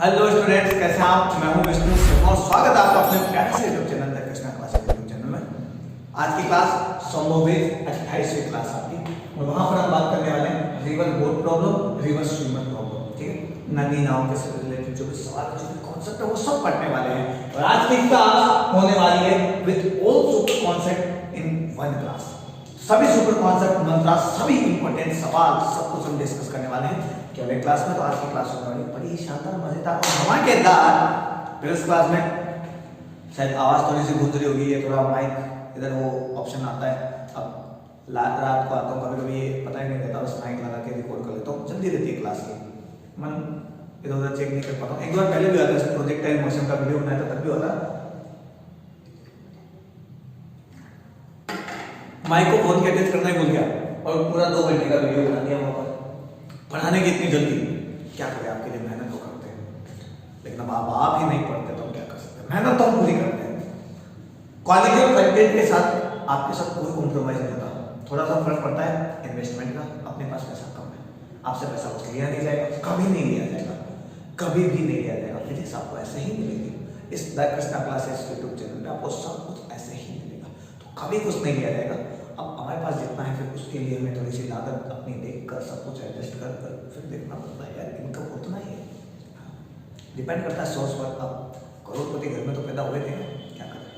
Hello students, कैसे हैं आप? मैं हूं विष्णु शर्मा और स्वागत है आपका अपने प्यारे से YouTube channel the Krishna classes YouTube channel में। आज की क्लास संभोवेद 28वीं क्लास आपकी, और वहां पर हम बात करने वाले हैं river boat problem, river swimmer problem. ठीक है, नदी नाव के से रिलेटेड जो भी सवाल जो भी कॉन्सेप्ट है वो सब पढ़ने वाले हैं। और आज की क्लास होने वाली है with all super concept in one class. सभी सुपर कॉन्सेप्ट मंत्रा, सभी इंपॉर्टेंट सवाल सब कुछ हम डिस्कस करने वाले हैं केवल क्लास में। तो आज की क्लास होने वाली बड़ी शानदार, मजेदार और धमाकेदार। फिर इस क्लास में शायद आवाज थोड़ी सी गूंज रही होगी, ये थोड़ा माइक इधर वो ऑप्शन आता है। अब रात को आता हूँ, कभी कभी ये पता ही नहीं रहता, बस माइक लगा के रिकॉर्ड कर लेता हूँ। जल्दी रहती है क्लास की, मन इधर उधर चेक नहीं कर पाता हूँ। एक बार पहले भी आता है, प्रोजेक्टाइल मोशन का वीडियो बनाया था तब भी होता। माइक को फोन के अटैच करना ही भूल गया और पूरा 2 घंटे का वीडियो बना दिया वहां पर। पढ़ाने की इतनी जल्दी क्या करें, आपके लिए मेहनत तो करते हैं, लेकिन अब आप ही नहीं पढ़ते तो हम क्या कर सकते हैं। मेहनत तो हम पूरी करते हैं, क्वालिटी और कंटेंट के साथ आपके साथ कोई कॉम्प्रोमाइज नहीं होता। थोड़ा सा फर्क पड़ता है इन्वेस्टमेंट का, अपने पास पैसा कम है, आपसे पैसा कुछ लिया नहीं जाएगा, कभी नहीं लिया जाएगा, कभी भी नहीं लिया जाएगा। फिजिक्स आपको ऐसे ही मिलेगी इस the Krishna classes YouTube channel पे, आपको सब कुछ ऐसे ही मिलेगा, तो कभी कुछ नहीं लिया जाएगा। अब हमारे पास जितना है फिर उसके लिए हमें थोड़ी सी लागत अपनी देख कर सब कुछ एडजस्ट कर कर फिर देखना पड़ता है यार, इनकम उतना ही है, डिपेंड करता है सोर्स पर। अब करोड़पति घर में तो पैदा हुए थे, क्या करें।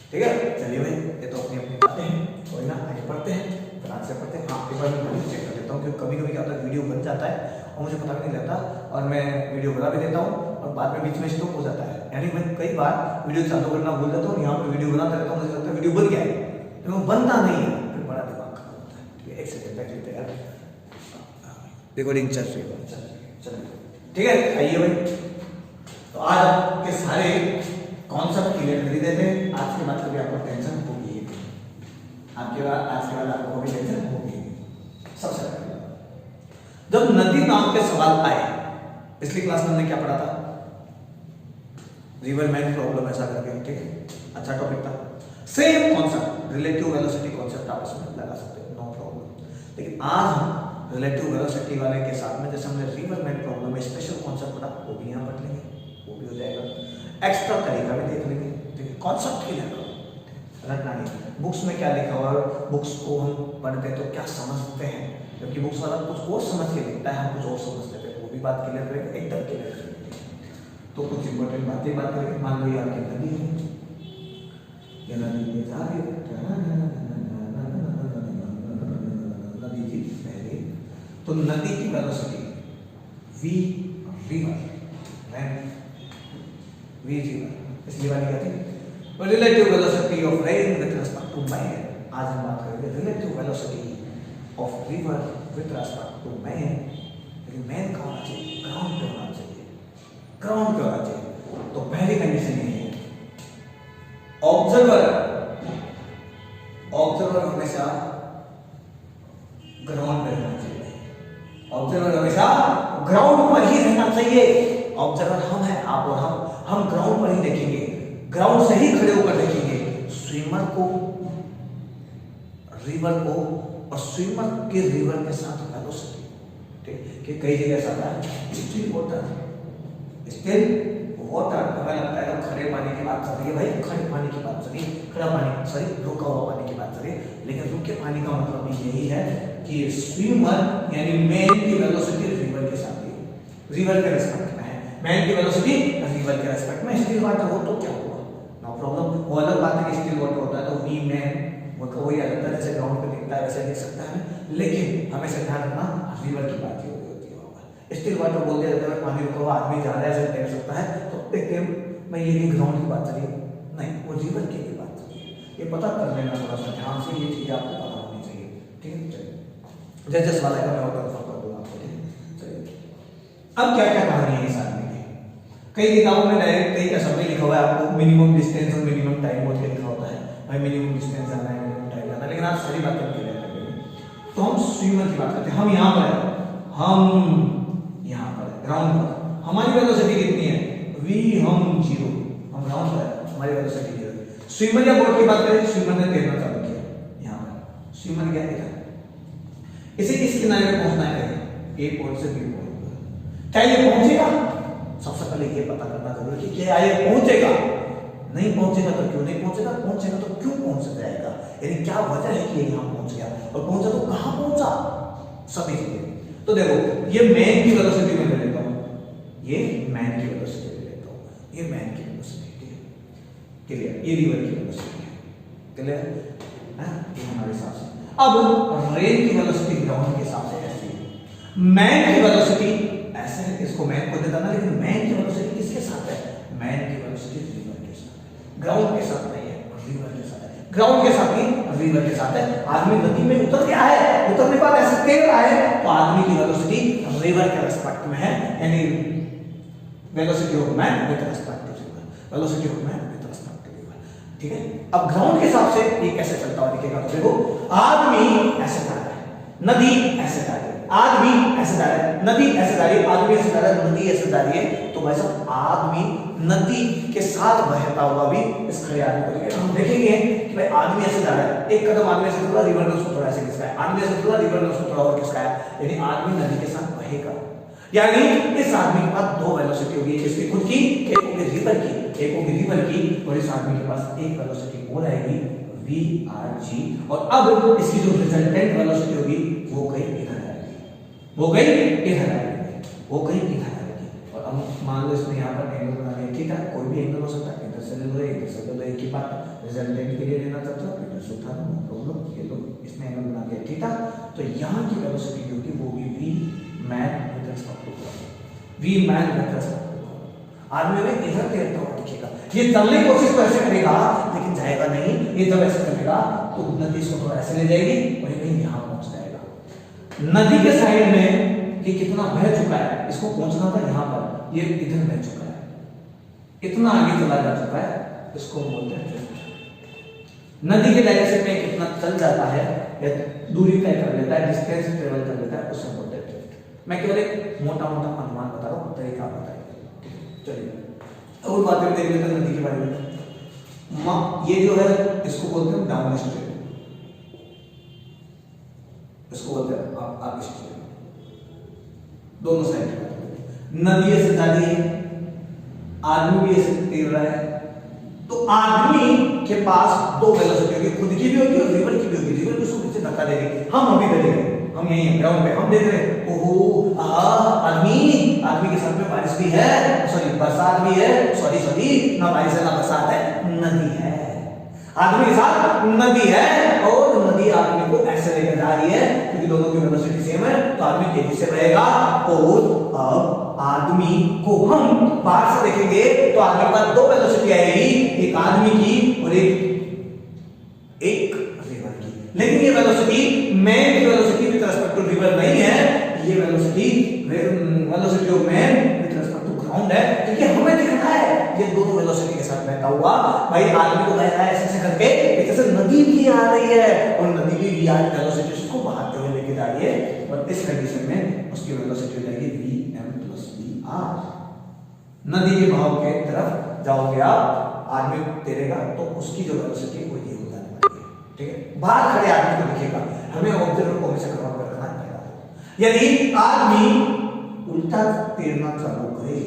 ठीक है, चलिए भाई, ये तो अपनी अपनी बातें हैं, कोई ना, आगे पढ़ते हैं, फिर आज से पढ़ते हैं। हाँ, एक बार मैं वीडियो चेक कर लेता हूँ, क्योंकि कभी कभी क्या होता है वीडियो बन जाता है और मुझे पता भी नहीं लगता, और मैं वीडियो बना भी देता हूँ और बाद में बीच में स्टॉप हो जाता है। यानी मैं कई बार वीडियो चालू करना भूल जाता हूँ, यहाँ पर वीडियो बनाता रहता हूँ, मुझे लगता है वीडियो बन गया है, लेकिन वो बनता नहीं है, फिर बड़ा दिमाग खराब होता है। ठीक है, एक सेकंड बैठ लेते हैं यार, रिकॉर्डिंग चल रही है, चलो ठीक है। आइए भाई, तो आज आपके सारे कॉन्सेप्ट क्लियर कर ही देते हैं। आज के बाद कभी आपको टेंशन होगी, आपके बाद आज के बाद आपको कभी टेंशन होगी। सबसे पहले जब नदी नाम के सवाल आए, पिछली क्लास में हमने क्या पढ़ा था, रिवर मैन प्रॉब्लम ऐसा करके। ठीक है, अच्छा टॉपिक था। Same concept, relative velocity concept आप इसमें लगा सकते हो, नो प्रॉब्लम। लेकिन आज हम रिलेटिव वेलोसिटी वाले के साथ में, जैसे हमने रिवर मैन प्रॉब्लम में स्पेशल कॉन्सेप्ट पढ़ा, वो भी यहाँ पढ़ लेंगे, वो भी हो जाएगा। एक्स्ट्रा तरीका भी देख लेंगे। ठीक है, कॉन्सेप्ट क्लियर करो, रटना नहीं। बुक्स में क्या लिखा हुआ है, बुक्स को हम पढ़ते हैं तो क्या समझते हैं, जबकि बुक्स वाला कुछ और समझ के लिखता है, हम कुछ और समझते हैं, वो भी बात क्लियर करेंगे, एकदम क्लियर करेंगे। तो कुछ इंपॉर्टेंट बातें बात करेंगे। मान लो ये आपकी नदी है, ये नदी में जा रही है, नदी की पहले तो नदी की वेलोसिटी v रिवर इसलिए वाली कहती है relative velocity of rain with respect to man. आज हम बात करेंगे relative velocity of river with respect to man. लेकिन मैन कहाँ होना चाहिए, ग्राउंड पे होना चाहिए, ग्राउंड पे होना चाहिए। तो पहली कंडीशन ये है, ऑब्जर्वर हमेशा ग्राउंड पे रहना चाहिए, ऑब्जर्वर हमेशा ग्राउंड पर ही रहना चाहिए। ऑब्जर्वर हम हैं, आप और हम ग्राउंड पर ही देखेंगे, ग्राउंड से ही खड़े होकर देखेंगे स्विमर को, रिवर को, और स्विमर के रिवर के साथ वेलोसिटी। ठीक है, कई जगह ऐसा आता है स्टिल वाटर, हमें लगता है तो खड़े पानी की बात कर रही है भाई, खड़े पानी की बात करिए, खड़ा पानी सॉरी रुका हुआ पानी की बात करिए। लेकिन रुके पानी का मतलब भी यही है कि स्विमर यानी मैन की वेलोसिटी रिवर के साथ है, रिवर के रेस्पेक्ट में है, मैन की वेलोसिटी रिवर के रेस्पेक्ट में। स्टिल वाटर हो तो क्या हुआ, नो प्रॉब्लम। वो अलग बात है कि स्टिल वाटर होता है तो वी मैन वही अलग तरह से ग्राउंड पे दिखता है, वैसे देख सकता है, लेकिन हमेशा ध्यान रखना रिवर की बात ही होती है। स्टिल वाटर बोल दिया जाता है पानी रुका हुआ आदमी जा रहा है ऐसे देख सकता है, तो एक मैं ये नहीं ग्राउंड की बात करिए, नहीं, वो रिवर की भी बात करिए। ये पता कर लेना थोड़ा सा ध्यान से, ये चीजें आपको पता होनी चाहिए। ठीक है, चलिए जैसे सवाल आएगा मैं और कंफर्म कर दूंगा आपको। ठीक है, चलिए अब क्या क्या कहानी है इस आदमी की। कई किताबों में डायरेक्ट कई का सब लिखा हुआ है, आपको मिनिमम डिस्टेंस और मिनिमम टाइम बहुत लिखा होता है, भाई मिनिमम डिस्टेंस जाना है, मिनिमम टाइम जाना है, लेकिन आज सारी बातें क्लियर कर देंगे। तो हम स्विमर की बात करते हैं, हम यहाँ पर है, हम यहाँ पर ग्राउंड पर, हमारी वेलोसिटी कितनी है v, हम 0, हम ग्राउंड पर है, हमारी वेलोसिटी 0 है। स्विमर या बोट की बात करें, स्विमर ने तैरना चालू किया, यहाँ पर स्विमर क्या देखा, इसे किस किनारे पे पहुंचना है, ए पोर्ट से बी पोर्ट, क्या ये पहुंचेगा? सबसे पहले ये पता करना जरूरी है कि क्या ये पहुंचेगा, नहीं पहुंचेगा तो क्यों नहीं पहुंचेगा, पहुंचेगा तो क्यों पहुंच जाएगा, यानी क्या वजह है कि ये यहाँ पहुंच गया, और पहुंचा तो कहाँ पहुंचा, सभी चीजें। तो देखो ये मैन की वेलोसिटी में ले लेता हूँ, ये मैन की वेलोसिटी ले लेता हूँ, ये मैन की वेलोसिटी, ठीक है, क्लियर, ये रिवर की वेलोसिटी है, क्लियर है, ये हमारे हिसाब से। अब रेन की वेलोसिटी ग्राउंड के हिसाब से ऐसी है, मैन की वेलोसिटी ऐसे है, इसको मैन को देता ना, लेकिन मैन की वेलोसिटी किसके साथ है, मैन की वेलोसिटी रिवर के साथ है, ग्राउंड के साथ नहीं है, रिवर के साथ है, ग्राउंड के साथ नहीं रिवर के साथ है। आदमी नदी में उतर गया है, उतरने के बाद ऐसे तैर रहा है, तो आदमी की वेलोसिटी रिवर के रेस्पेक्ट में है, यानी velocity of man with respect to river, velocity of man with respect to river, ठीक है। अब ग्राउंड के हिसाब से ये कैसे चलता हुआ दिखेगा, तो देखो आदमी ऐसे जा रहा है, नदी ऐसे जा रही है, आदमी ऐसे जा रहा है, नदी ऐसे जा रही है, आदमी ऐसे जा रहा है, नदी ऐसे जा रही है, तो भाई साहब आदमी नदी के साथ बहता हुआ भी इस खड़े आदमी को दिखेगा। हम देखेंगे कि भाई आदमी ऐसे जा रहा है, एक कदम आदमी ऐसे थोड़ा, रिवर ने उसको थोड़ा ऐसे खिसकाया, आदमी ऐसे थोड़ा, रिवर ने उसको थोड़ा और खिसकाया, यानी आदमी नदी के साथ बहेगा, यानी इस आदमी के पास दो वेलोसिटी होगी, इसकी खुद की, एक होगी रिवर की, एक होगी रिवर की, और इस आदमी के पास एक वेलोसिटी और आएगी VRG, और अब इसकी जो रिजल्टेंट वेलोसिटी होगी वो कहीं इधर आएगी, वो कहीं इधर आएगी, वो कहीं इधर आएगी। और अब मान लो इसमें यहाँ पर एंगल बना लिया, ठीक है, कोई भी एंगल हो सकता है, इधर से ले लो, इधर से ले लो, एक ही बात, रिजल्टेंट के लिए लेना चाहते हो इधर से उठा लो, ये लो, इसमें एंगल बना लिया, ठीक है। तो यहाँ की वेलोसिटी होगी वो भी V man with respect to ground, V man with respect to ground, आदमी में इधर तैरता हुआ दिखेगा, ये चलने की कोशिश तो ऐसे करेगा लेकिन जाएगा नहीं, ये जब ऐसे करेगा तो नदी इसको थोड़ा ऐसे ले जाएगी और ये कहीं यहाँ पहुंच जाएगा। नदी के साइड में ये कितना बह चुका है, इसको पहुंचना था यहाँ पर, ये इधर बह चुका है, इतना आगे चला जा चुका है, इसको बोलते हैं ड्रिफ्ट। नदी के डायरेक्शन में कितना चल जाता है या दूरी तय कर लेता है, डिस्टेंस ट्रेवल कर लेता है, उसको बोलते हैं ड्रिफ्ट। मैं केवल एक मोटा मोटा अनुमान बता रहा हूँ, तरीका बताइए, चलिए और बातें देख लेते हैं नदी के बारे में। ये जो है इसको बोलते हैं डाउन स्ट्रीम, इसको बोलते हैं अप स्ट्रीम, दोनों साइड नदी ऐसे जा रही है, आदमी भी ऐसे तैर रहा है, तो आदमी के पास दो वेलोसिटी होगी, खुद की भी होगी और रिवर की भी होगी, रिवर उसको पीछे धक्का देगी, हम अभी करेंगे, हम यहीं ग्राउंड पे हम देख रहे हैं, ओहो आदमी के साथ में बारिश भी है, सॉरी बरसात भी है, सॉरी ना बारिश है ना बरसात है, नदी है, आदमी के साथ नदी है, और नदी आदमी को ऐसे लेकर जा रही है क्योंकि दोनों की वेलोसिटी सेम है, तो आदमी तेजी से रहेगा। और अब आदमी को हम बाहर से देखेंगे तो आदमी के पास दो वेलोसिटी आएगी, एक आदमी की और एक रिवर की, लेकिन ये वेलोसिटी मैन की velocity with respect to river नहीं है, ये velocity of man with respect to ground है, क्योंकि हमें दिखना है ये दोनों वेलोसिटी के साथ बहता हुआ, भाई आदमी को बह रहा है ऐसे करके, जैसे नदी भी आ रही है और नदी भी VR वेलोसिटी उसको बहाते हुए लेके जा रही है, और इस कंडीशन में उसकी वेलोसिटी हो जाएगी Vm + VR। नदी के बहाव के तरफ जाओगे आप, आदमी तैरेगा तो उसकी जो वेलोसिटी वो ये हो जाने वाली है, ठीक है। बाहर खड़े आदमी को दिखेगा, हमें ऑब्जर्वर को हमेशा कंट्रोल रखना है। यदि आदमी उल्टा तैरना चालू करे,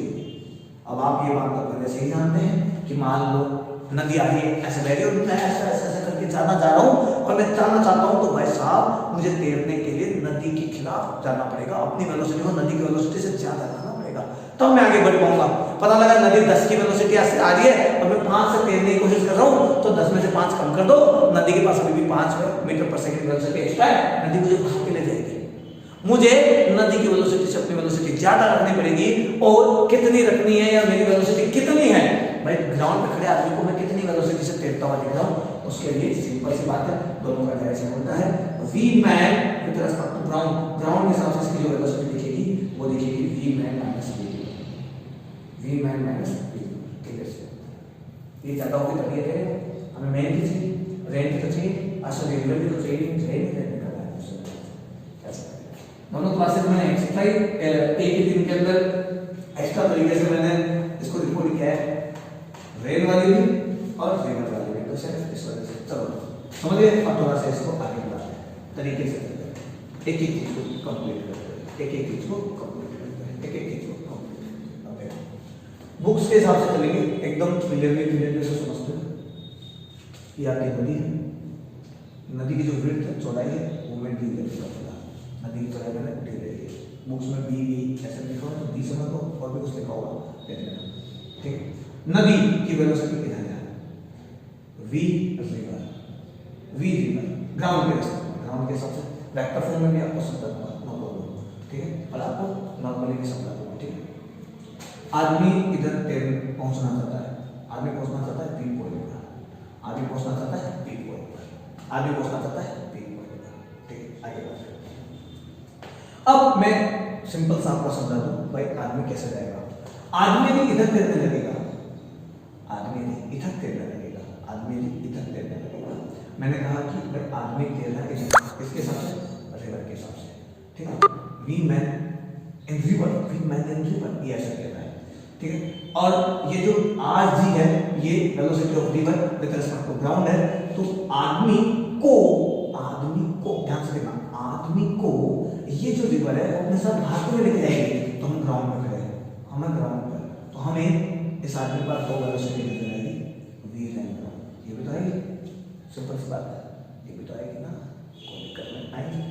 अब आप ये बात तो पहले से ही जानते हैं कि मान लो नदी आ रही है, ऐसे बह रही है और मैं ऐसे करके जाना जा रहा हूँ और मैं जाना चाहता हूँ, तो भाई साहब मुझे तैरने के लिए नदी के खिलाफ जाना पड़ेगा, अपनी वेलोसिटी को नदी की वेलोसिटी से ज्यादा करना पड़ेगा, तब मैं आगे बढ़ पाऊंगा। पता लगा नदी 10 की वेलोसिटी ऐसे आ रही है और मैं 5 से तैरने की कोशिश कर रहा हूँ, तो 10 में से 5 कम कर दो, नदी के पास अभी भी 5 मीटर पर सेकंड वेलोसिटी एक्स्ट्रा है, नदी मुझे भाग के ले जाएगी। मुझे नदी की वेलोसिटी से अपनी वेलोसिटी ज्यादा रखनी पड़ेगी, और कितनी रखनी है या मेरी वेलोसिटी कितनी है, भाई ग्राउंड पे खड़े आदमी को मैं कितनी वेलोसिटी से तैरता हुआ दिख रहा हूं, उसके लिए सिंपल सी बात है, दोनों का डायरेक्शन होता है V man with respect to ground, ground के हिसाब से इसकी जो वेलोसिटी दिखेगी वो दिखेगी V man - V man - V, ठीक है। ये ज्यादा होगी तभी है, हमें मैन की चाहिए, रेन की तो चाहिए, असली रिवर की तो चाहिए, रेन निकलना है, ऐसा दोनों क्लासेस में एक्स्ट्रा एक ही दिन के अंदर एक्स्ट्रा तरीके से मैंने इसको रिपोर्ट किया है, रेन वाली भी और रिवर वाली भी, तो सिर्फ इस वजह से चलो समझिए। अब थोड़ा सा इसको आगे बढ़ाते हैं तरीके से, एक एक चीज को कंप्लीट करते हैं, एक एक चीज को कंप्लीट करते हैं, एक एक चीज को कंप्लीट। अब देखो उसके हिसाब से चलेंगे, एकदम क्लियरली से समझते हैं कि आपकी नदी है, नदी की जो विड्थ है, चौड़ाई है, वो मैं डी लेके चला, नदी की चौड़ाई मैंने डी ले ली। बुक्स में बी ऐसे लिखा हुआ है, डी समझ लो, और भी कुछ लिखा हुआ देख लेना, ठीक। नदी की वेलोसिटी कितना है, V river, V river ground के हिसाब से वेक्टर फॉर्म में भी आपको समझा दूंगा, नो प्रॉब्लम, ठीक है, और आपको नॉर्मली भी समझा दूंगा, ठीक है। आदमी इधर पहुंचना चाहता है, आदमी पहुंचना चाहता है बी पॉइंट पर, आदमी पहुंचना चाहता है बी पॉइंट पर, आदमी पहुंचना चाहता है बी पॉइंट पर, ठीक है। आगे बढ़ते हैं। अब मैं सिंपल सा आपको समझा दूं भाई आदमी कैसे जाएगा। आदमी भी इधर तैरने लगेगा, आदमी भी इधर तैरने लगेगा, आदमी भी इधर तैरने लगेगा। मैंने कहा कि भाई आदमी तैरना किसके हिसाब से, रिवर के हिसाब से, ठीक है। V man in river, V man in river, ये ऐसा कहता है, ठीक है। और ये जो आर जी है, ये velocity of river with respect to ground है। तो आदमी को ध्यान से देखना, आदमी को ये जो रिवर है वो अपने साथ भागते हुए लेके जाएगी। तो हम ग्राउंड में खड़े हैं, हमें ग्राउंड पर, तो हमें इस आदमी पर दो वेलोसिटी नजर आएगी, वी एंड ग्राउंड, ये भी तो आएगी, सिंपल सी बात है, ये भी तो आएगी ना, कोई दिक्कत नहीं आएगी।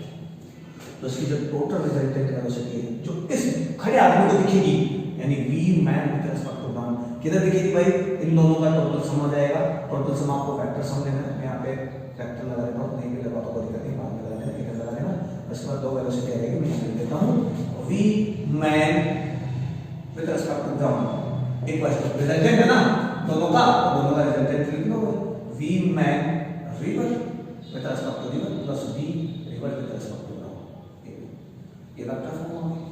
तो इसकी जो टोटल रिजल्टेंट वेलोसिटी है जो इस खड़े आदमी को दिखेगी, यानी V man with respect to ground, किधर दिखेगी भाई, इन दोनों का टोटल सम हो जाएगा। टोटल सम आपको वेक्टर सम लेना है, मैं यहाँ पे वेक्टर लगा देता हूँ, नहीं भी लगा तो कोई दिक्कत नहीं, बाद में लगा देना, इधर लगा देना। उसके बाद दो वेलोसिटी आएगी, मैं यहाँ लिख देता हूँ v man with respect to ground, एक बार रिजल्टेंट है ना दोनों का रिजल्टेंट लिख लो, v man river with respect to river plus v river with respect to ground, ये वेक्टर फॉर्म होगी।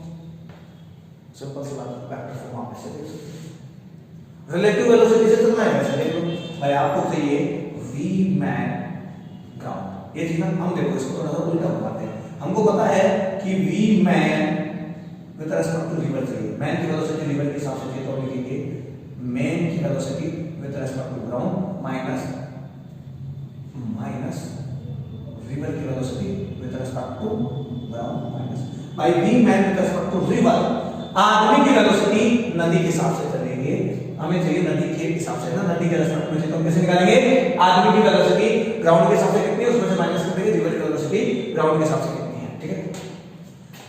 सिंपल सी बात, वेक्टर फॉर्म आप ऐसे देख सकते हैं। रिलेटिव वेलोसिटी से चलना है, वैसे देखो भाई आपको चाहिए वी मैन ग्राउंड, ये चीज हम देखो इसको थोड़ा सा उल्टा बनाते हैं। हमको पता है कि v man with respect to river चाहिए, मैन की वेलोसिटी रिवर के हिसाब से चाहिए, तो लिखेंगे मैन की velocity with respect to ground minus river की velocity with respect to ground minus by v man with respect to river. आदमी की वेलोसिटी नदी के हिसाब से चलेंगे, हमें चाहिए नदी के हिसाब से ना, नदी के रिस्पेक्ट में, तो हम कैसे निकालेंगे, आदमी की वेलोसिटी ग्राउंड के हिसाब से कितनी है उसमें से माइनस कर देंगे रिवर की वेलोसिटी ग्राउंड के हिसाब से कितनी है, ठीक है।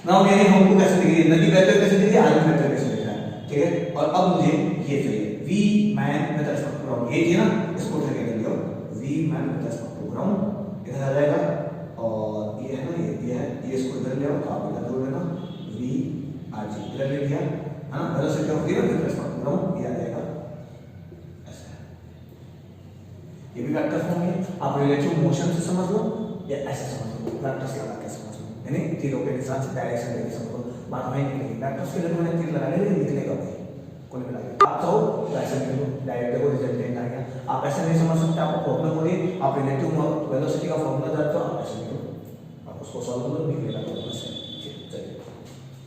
नाउ यानी हमको कैसे दिख रही है, नदी बहते हुए कैसे दिख रही है, आदमी बहते हुए कैसे दिख रहा है, ठीक है। और अब मुझे ये चाहिए v man with respect to ground, ये ना इसको उठा के ले लो, v man with respect to ground इधर आ जाएगा, और ये है ना, ये है, ये इसको इधर ले आओ, तो आप इधर जोड़ लेना, वी आर जी इधर ले लिया है ना, velocity of river with respect to ground, ये आ जाएगा ऐसा। ये भी वेक्टर फॉर्म है, आप रिलेटिव मोशन से समझ लो या ऐसे समझ लो, वेक्टर्स लगा के समझ लो, यानी तीरों के निशान से डायरेक्शन लेके समझ लो, बात वहीं निकलेगी। वेक्टर्स के लिए मैंने तीर लगा लिया, निकलेगा भाई कोई भी लगा, आप चाहो तो ऐसे कर लो, डायरेक्ट देखो रिजल्टेंट आ गया। आप ऐसे नहीं समझ सकते, आपको प्रॉब्लम हो रही है, आप रिलेटिव वेलोसिटी का फॉर्मूला जानते हो, आप ऐसे करो, आप उसको सॉल्व करो, निकलेगा प्रॉब्लम से। चलिए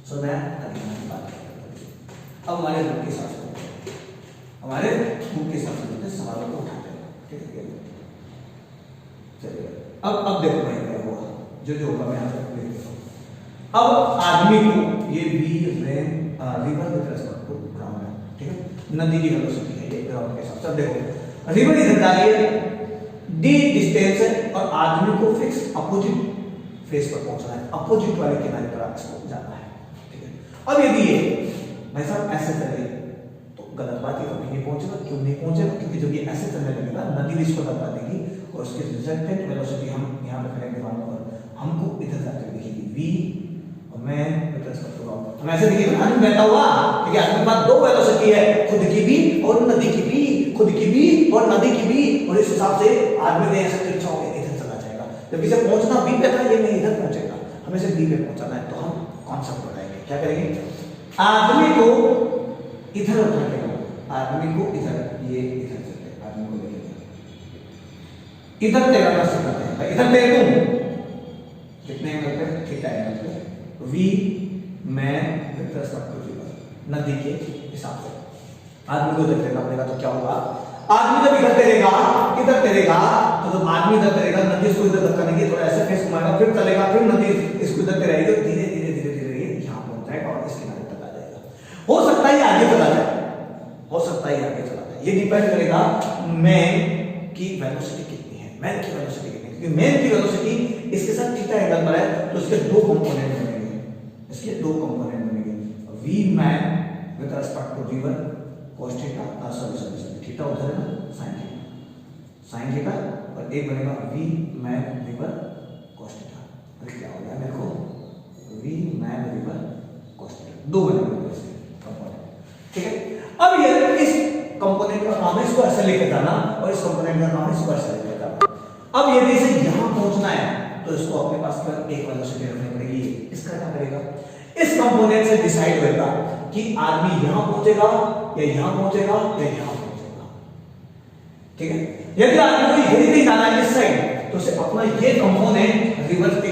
सो मैं अगली बात करता हूं। अब हमारे बुक के हिसाब से, हमारे बुक के हिसाब से सवालों को उठाते हैं, ठीक है। चलिए अब देखो भाई क्या हुआ, जो होगा मैं आपको लिख देता हूं। अब आदमी को ये V river with respect to ground है, ठीक है, नदी की वेलोसिटी है ये ग्राउंड के हिसाब से। देखो रिवर इधर जा रही है, डी डिस्टेंस है, और आदमी को फिक्स अपोजिट फेस पर पहुंचना है, अपोजिट वाले किनारे पर आपको जाना है, ठीक है। अब यदि ये भाई साहब ऐसे चले तो गलत बात है, कभी नहीं पहुंचेगा। क्यों नहीं पहुंचेगा, क्योंकि जब ये ऐसे चलने लगेगा नदी भी इसको दबा देगी, और उसकी रिजल्टेंट वेलोसिटी हम यहाँ पे करेंगे ग्राउंड पर, हमको इधर जाकर दिखेगी वी, और मैं विद रिस्पेक्ट टू ग्राउंड, हम ऐसे दिखेगा ना, बहता हुआ, ठीक है। आपके पास दो वेलोसिटी है, खुद की भी और नदी की भी, खुद की भी और नदी की भी, और इस हिसाब से आदमी ने ऐसे तिरछा होकर इधर चला जाएगा। जब इसे पहुंचना बी पे था, ये नहीं इधर पहुंचेगा, हमें से बी पे पहुंचाना है, तो हम कॉन्सेप्ट बताएंगे, क्या करेंगे, आदमी को इधर उठा के लाओ, आदमी को इधर, ये इधर चलते, आदमी को लेके इधर तैरना सिखाते हैं, इधर तैरूं कितने एंगल पे, थीटा एंगल पे, V man with respect to river, नदी के हिसाब से आदमी को इधर तैरना पड़ेगा। तो क्या होगा, आदमी जब इधर तैरेगा, तो जब आदमी इधर तैरेगा, नदी इसको इधर धक्का देगी, थोड़ा ऐसे फेस घुमाएगा, फिर चलेगा, फिर नदी इसको इधर तैरेगी, धीरे धीरे यहाँ पहुंच जाएगा और इस किनारे तक आ जाएगा। हो सकता है ये आगे चला जाए, हो सकता सकता है, आगे चलाता है। ये डिपेंड करेगा मैन की वेलोसिटी कितनी है, मैन की वेलोसिटी कितनी है, क्योंकि मैन की वेलोसिटी इसके साथ थीटा एंगल पर है, तो इसके दो कंपोनेंट बनेंगे, इसके दो कंपोनेंट बनेंगे, V man with respect to v1 cos theta, sorry theta उधर है ना, साइन थीटा, और एक बनेगा we man v1 cos theta. अरे क्या हो गया मेरे को, we man v1 cos theta, दो बनेंगे ऐसे कंपोनेंट, ठीक है। अब ये इस कंपोनेंट का काम है इसको ऐसे लेकर जाना, और इस कंपोनेंट का काम है इसको ऐसे लेकर जाना। अब यदि इसे यहां पहुंचना है तो इसको अपने पास केवल एक वेलोसिटी रखनी पड़ेगी, इसका क्या करेगा, इस कंपोनेंट से डिसाइड होगा कि आदमी यहां पहुंचेगा या यहां पहुंचेगा या यहां पहुंचेगा, ठीक है। यदि आदमी को यही नहीं जाना है इस साइड, तो उसे अपना ये कंपोनेंट रिवर की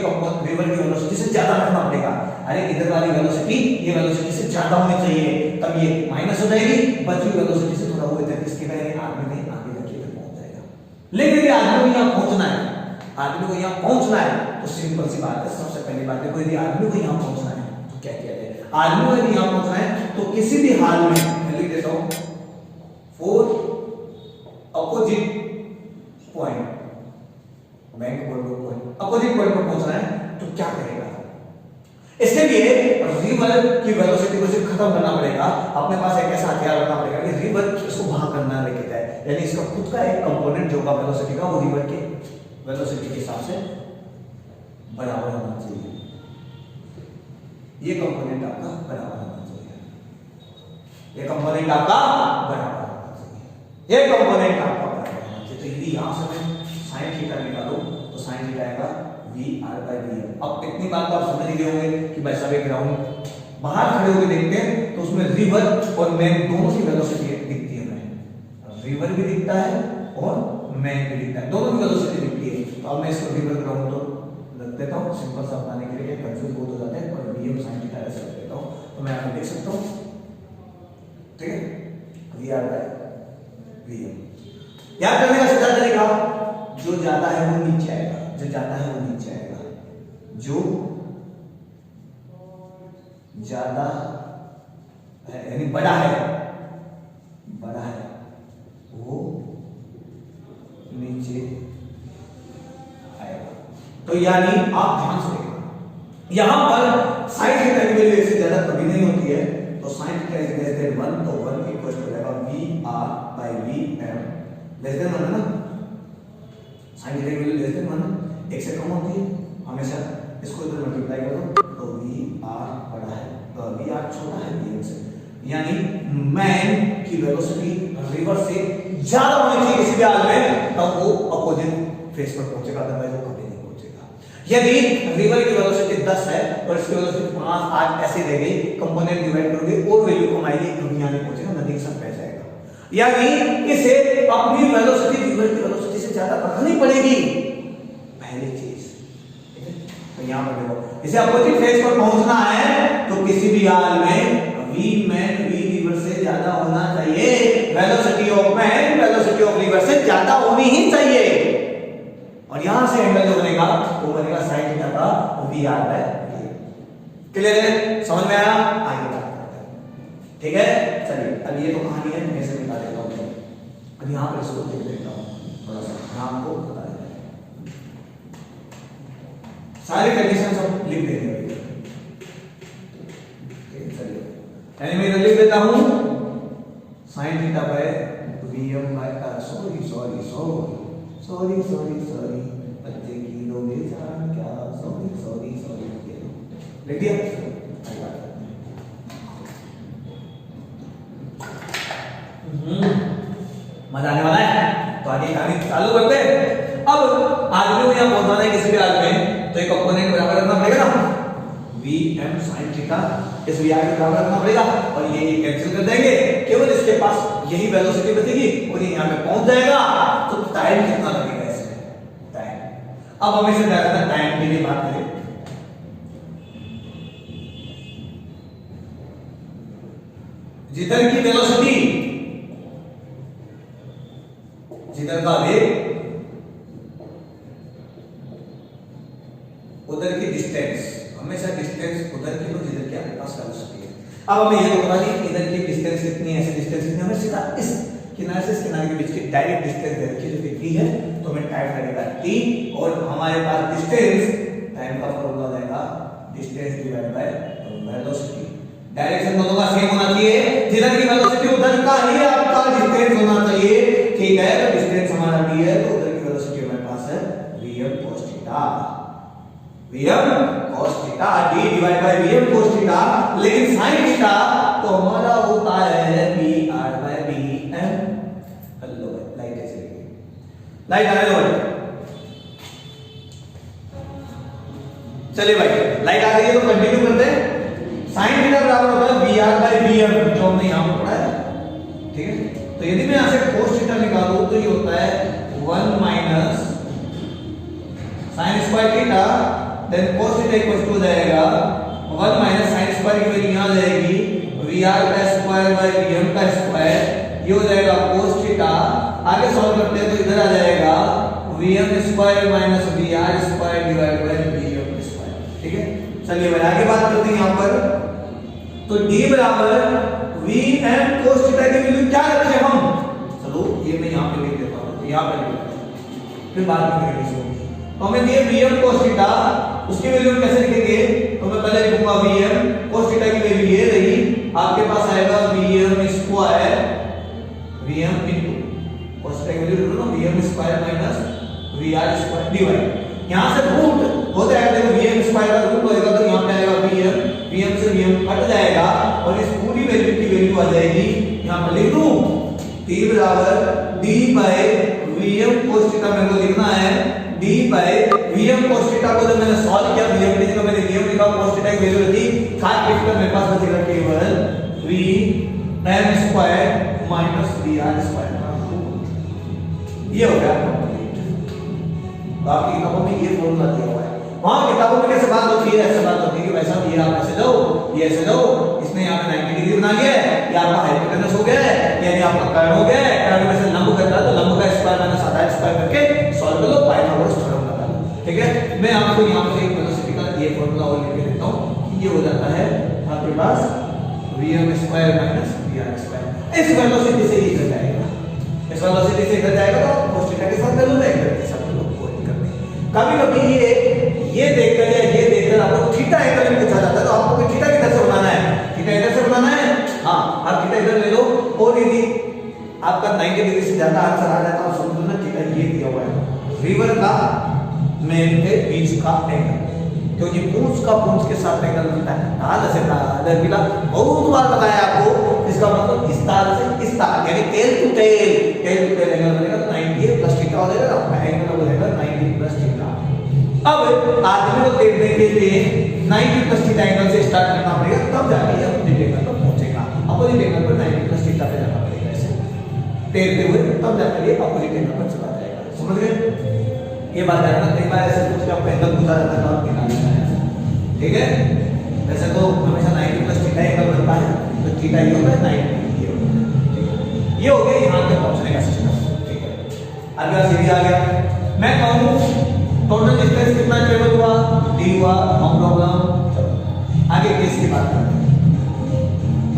वेलोसिटी से ज्यादा रखना पड़ेगा। अरे इधर वाली वेलोसिटी ये वेलोसिटी से ज्यादा होनी चाहिए, तब ये माइनस हो जाएगी, बची हुई वेलोसिटी से थोड़ा वो इधर किसके आदमी ने आगे जाके पहुंच जाएगा। लेकिन यदि आदमी को यहाँ पहुंचना है, आदमी को यहाँ पहुंचना है, तो सिंपल सी बात है, सबसे पहली बात है, यदि आदमी को यहाँ पहुंचना है तो क्या किया जाए, आदमी को यदि यहाँ पहुंचना है तो किसी भी हाल में मैं लिख देता हूं 4 opposite point, bank point opposite point पर पहुंचना है तो क्या करेगा, इसके लिए रिवर की वेलोसिटी को सिर्फ खत्म करना पड़ेगा, अपने पास एक ऐसा हथियार रखना पड़ेगा कि रिवर इसको वहां करना लेके जाए, यानी इसका खुद का एक कंपोनेंट जो का वेलोसिटी का वो रिवर के वेलोसिटी के हिसाब से बराबर होना चाहिए, ये कंपोनेंट आपका बराबर होना चाहिए, ये कंपोनेंट आपका बराबर होना चाहिए, ये कंपोनेंट आपका बराबर होना चाहिए। तो यदि यहां से मैं sin थीटा निकालो तो sin थीटा आएगा VR/Vm। अब इतनी बात तो आप समझ गए होंगे कि भाई सब एक ग्राउंड बाहर खड़े होकर देखते हैं तो उसमें रिवर और मैन दोनों की वेलोसिटी दिखती है, हमें रिवर भी दिखता है और मैन भी दिखता है, दोनों की वेलोसिटी दिखती है। तो अब मैं इसको रिवर ग्राउंड तो रख देता हूं सिंपल सा बनाने के लिए, कंफ्यूज बहुत हो जाते हैं, और Vm sin थीटा ऐसे रख देता हूं, तो मैं आपको देख सकता हूं, ठीक है, VR/Vm। याद करने का सीधा तरीका, जो ज्यादा है वो नीचे आएगा, जो ज्यादा है वो नीचे आएगा, जो ज्यादा है यानी बड़ा है वो नीचे आएगा। तो यानी आप ध्यान से देखना, यहां पर sin थीटा की वैल्यू इससे ज्यादा कभी नहीं होती है, तो sin theta is less than 1, तो 1 इक्वल टू जाएगा VR/Vm लेस देन 1 है ना, sin थीटा की वैल्यू लेस देन 1 एक से कम होती है हमेशा, इसको इधर मल्टीप्लाई करो तो VR बड़ा है, तो VR छोटा है Vm से, यानी मैन की वेलोसिटी रिवर से ज्यादा होनी चाहिए किसी भी हाल में, तब वो अपोजिट फेस पर पहुंचेगा, अदरवाइज वो कभी नहीं पहुंचेगा। यदि रिवर की वेलोसिटी 10 है और इसकी वेलोसिटी 5 8 ऐसे रह गई, कंपोनेंट डिवाइड करोगे और वैल्यू कमाएगी, कभी यहां नहीं पहुंचेगा, नदी के साथ बह जाएगा। यानी इसे अपनी वेलोसिटी रिवर की वेलोसिटी से ज्यादा रखनी पड़ेगी, पहली चीज, ठीक है। तो यहां पर देखो, इसे अपोजिट फेस पर पहुंचना है तो किसी भी हाल में v मैन v रिवर से ज्यादा होना चाहिए, velocity of man velocity of river से ज्यादा होनी ही चाहिए, और यहां से एंगल जो बनेगा वो बनेगा sin थीटा का VR/Vm। क्लियर है, समझ में आया, आगे बात करते हैं, ठीक है। चलिए अब ये तो कहानी है, मैं इसे निकाल देता हूं, अब यहां पर इसको देख लेता हूं थोड़ा सा, नाम को बता देता हूं, सारी कंडीशन सब लिख देंगे, चलिए यानी मैं इधर लिख देता हूं sin theta by Vm by sorry बच्चे की लोगे जान क्या, सॉरी लिख दिया। मजा आने वाला है, तो आगे कहानी चालू करते हैं। अब आदमी को यहां पहुंचाना है किसी भी आदमी में, तो एक कंपोनेंट बराबर रखना पड़ेगा ना, Vm sin थीटा इस VR के बराबर रखना पड़ेगा, और ये कैंसिल कर देंगे, केवल इसके पास यही वेलोसिटी बचेगी और ये यहां पे पहुंच जाएगा। तो टाइम कितना लगेगा इसमें, टाइम, अब हम इसे टाइम के लिए बात करें, जिधर की वेलोसिटी, जिधर का वेग, उधर की डिस्टेंस, हमेशा डिस्टेंस उधर की लो जिधर की आपके पास वेलोसिटी है। अब हमें ये तो पता नहीं इधर की डिस्टेंस कितनी है, ऐसे डिस्टेंस कितनी है, हमें सीधा इस किनारे से इस किनारे के बीच की डायरेक्ट डिस्टेंस दे रखी है जो कि v है, तो हमें टाइम लगेगा t और हमारे पास डिस्टेंस टाइम का फॉर्मूला रहेगा distance divide by velocity. Direction दोनों का सेम होना चाहिए, जिधर की वेलोसिटी उधर का ही आपका डिस्टेंस होना चाहिए, ठीक है। तो डिस्टेंस हमारा d है तो उधर की वेलोसिटी हमारे पास है vm cos theta, vm cos theta d divide by vm cos theta. लेकिन sin थीटा तो हमारा होता है vr by vm। Hello light ऐसे चलेगी, लाइट आ रही है, चलिए भाई लाइट आ गई है तो कंटिन्यू करते हैं। sin थीटा बराबर होता है vr बाय vm जो हमने यहां पर पढ़ा है, ठीक है। तो यदि मैं यहां से cos थीटा निकालूं तो ये होता है 1 minus sin square theta, then cos theta equal to हो जाएगा 1 माइनस sin स्क्वायर की वैल्यू यहां जाएगी vr का स्क्वायर बाय vm का स्क्वायर, ये हो जाएगा cos थीटा। आगे सॉल्व करते हैं तो इधर आ जाएगा vm square minus vr square divide by vm square, ठीक है। चलिए भाई आगे बात करते हैं यहां पर। तो d बराबर vm cos थीटा की वैल्यू क्या रखे हम, चलो ये मैं यहां पे लिख देता हूं, यहां पे लिख देता हूं, फिर बाद में करेंगे इसको। तो हमें दिए vm cos थीटा, उसकी वैल्यू कैसे लिखेंगे, तो मैं पहले लिखूंगा vm cos थीटा की वैल्यू ये रही, आपके पास आएगा vm square vm into cos theta की वैल्यू लिख लो ना vm square minus vr square divide, यहां से रूट हो जाएगा, देखो vm स्क्वायर का रूट होएगा तो यहां पे आएगा vm से vm कट जाएगा और इस पूरी वैल्यू की वैल्यू आ जाएगी, यहां पर लिख दूं t बराबर d by vm cos theta मेरे को लिखना है d by vm cos theta को जब मैंने सॉल्व किया vm की जगह मैंने vm लिखा, cos थीटा की वैल्यू थी, खाट लिख कर मेरे पास बचेगा केवल vm square minus vr square, ये हो गया कंप्लीट। बाकी किताबों में ये फॉर्मूला दिया हुआ है, वहां किताबों में कैसे बात होती है, ऐसे बात होती है कि वैसा ये आप ऐसे जाओ, ये ऐसे जाओ, इसने यहां पे 90 डिग्री बना लिया है, ये आपका हाइपोटेनस हो गया है, यानी आपका कर्ण हो गया है, कर्ण में से लंब करता है तो लंब का स्क्वायर माइनस आधा स्क्वायर करके सॉल्व कर लो, पाइथागोरस थ्योरम लगा लो, ठीक है। मैं आपको यहां पे एक वेलोसिटी का ये फॉर्मूला और लिख देता हूं, ये हो जाता है आपके पास vm square minus vr square. इस वेलोसिटी से ये चल जाएगा, इस वेलोसिटी से इधर जाएगा तो cos थीटा के साथ वैल्यू रहेगा, के साथ वैल्यू कोई दिक्कत नहीं। कभी-कभी ये देखकर या ये देखकर आपको थीटा एंगल पूछा जाता है तो आपको थीटा किधर से बनाना है, थीटा इधर से बनाना है, हां आप थीटा इधर ले लो, और यदि आपका 90 डिग्री से ज्यादा आंसर आ जाता है तो समझ लो ना थीटा ये दिया हुआ है रिवर का मेन के बीच का एंगल, क्योंकि पूंछ का पूंछ के साथ एंगल बनता है, ढाल से ढाल बिना बहुत बार बताया आपको, इसका मतलब इस तार से इस तार यानी टेल टू टेल एंगल बनेगा तो 90 प्लस थीटा हो जाएगा, आपका एंगल हो जाएगा 90 प्लस थीटा। अब आदमी को देखने के लिए 90 प्लस थीटा एंगल से स्टार्ट करना पड़ेगा, तब जाके अपोजिट एंगल पर पहुंचेगा, अपोजिट एंगल पर 90 प्लस थीटा पे जाना पड़ेगा, ऐसे टेलते हुए तब जाकर ये अपोजिट एंगल पर चला जाएगा, समझ गए। ये बात है ना, कई बार ऐसे पूछ के आपको एंगल पूछा जाता है तो आप निकाल लेना है, ठीक है। वैसे तो हमेशा 90 प्लस थीटा एंगल बनता है, तो थीटा ये होता है 90 ये होता है, ठीक है। ये हो गया यहां तक पहुंचने का सिस्टम, ठीक है। अगला सीरीज आ गया, मैं कहूं टोटल डिस्टेंस कितना ट्रेवल हुआ, d हुआ, नो प्रॉब्लम। चलो आगे केस की बात करते हैं,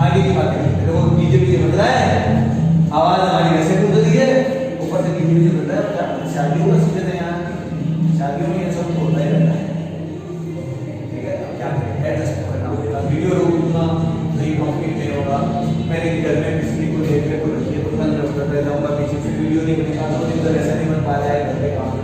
आगे की बात करते हैं। देखो डीजे भी बज रहा है, आवाज हमारी ऐसे गूंज रही है, ऊपर से डीजे भी बज रहा है, क्या शादी होगा सीधे से यहाँ, शादियों में ये सब होता ही रहता है, ठीक है। अब क्या करें, एडजस्ट करना होगा, वीडियो रोक दूंगा नहीं कंप्लीट नहीं होगा, मैंने घर में किसी को देख के कोई रखिए तो कल रख कर जाऊंगा, पीछे से वीडियो नहीं बनेगा तो दिन भर ऐसा नहीं बन पा रहा है, घर पे काम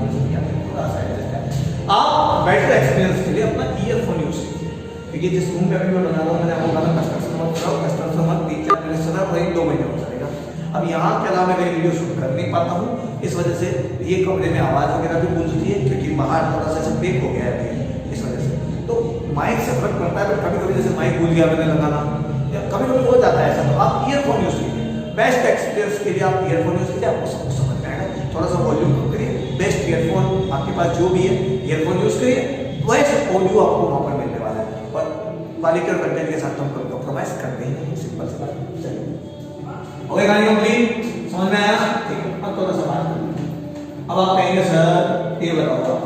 आप बेटर एक्सपीरियंस के लिए अपना ईयरफोन यूज कीजिए, क्योंकि जिस रूम में अभी मैं बना रहा हूँ मैंने आपको कहा कंस्ट्रक्शन मत कराओ, कंस्ट्रक्शन मत 3-4 महीने चला वही 2 महीने हो जाएगा। अब यहाँ के अलावा मैं वीडियो शूट कर नहीं पाता हूँ, इस वजह से ये कमरे में आवाज़ वगैरह भी गूंजती है, क्योंकि बाहर थोड़ा सा पैक हो गया है इस वजह से, तो माइक से फर्क पड़ता है। कभी कभी जैसे माइक भूल गया मैंने लगाना, कभी कभी हो जाता है ऐसा, तो आप ईयरफोन यूज कीजिए, बेस्ट एक्सपीरियंस के लिए आप ईयरफोन यूज कीजिए, आपको सब समझ में आएगा। थोड़ा सा वॉल्यूम कम करिए, बेस्ट ईयरफोन आपके पास जो भी है ईयरफोन यूज करिए, वैसे ऑडियो आपको वहां पर मिलने वाला है, और क्वालिटी और कंटेंट के साथ हम कॉम्प्रोमाइज करते हैं, सिंपल सी बात। चलिए हो गया गाड़ी कंप्लीट, समझ में आया, ठीक है। अब थोड़ा सा बात, अब आप कहेंगे सर ये बताओ,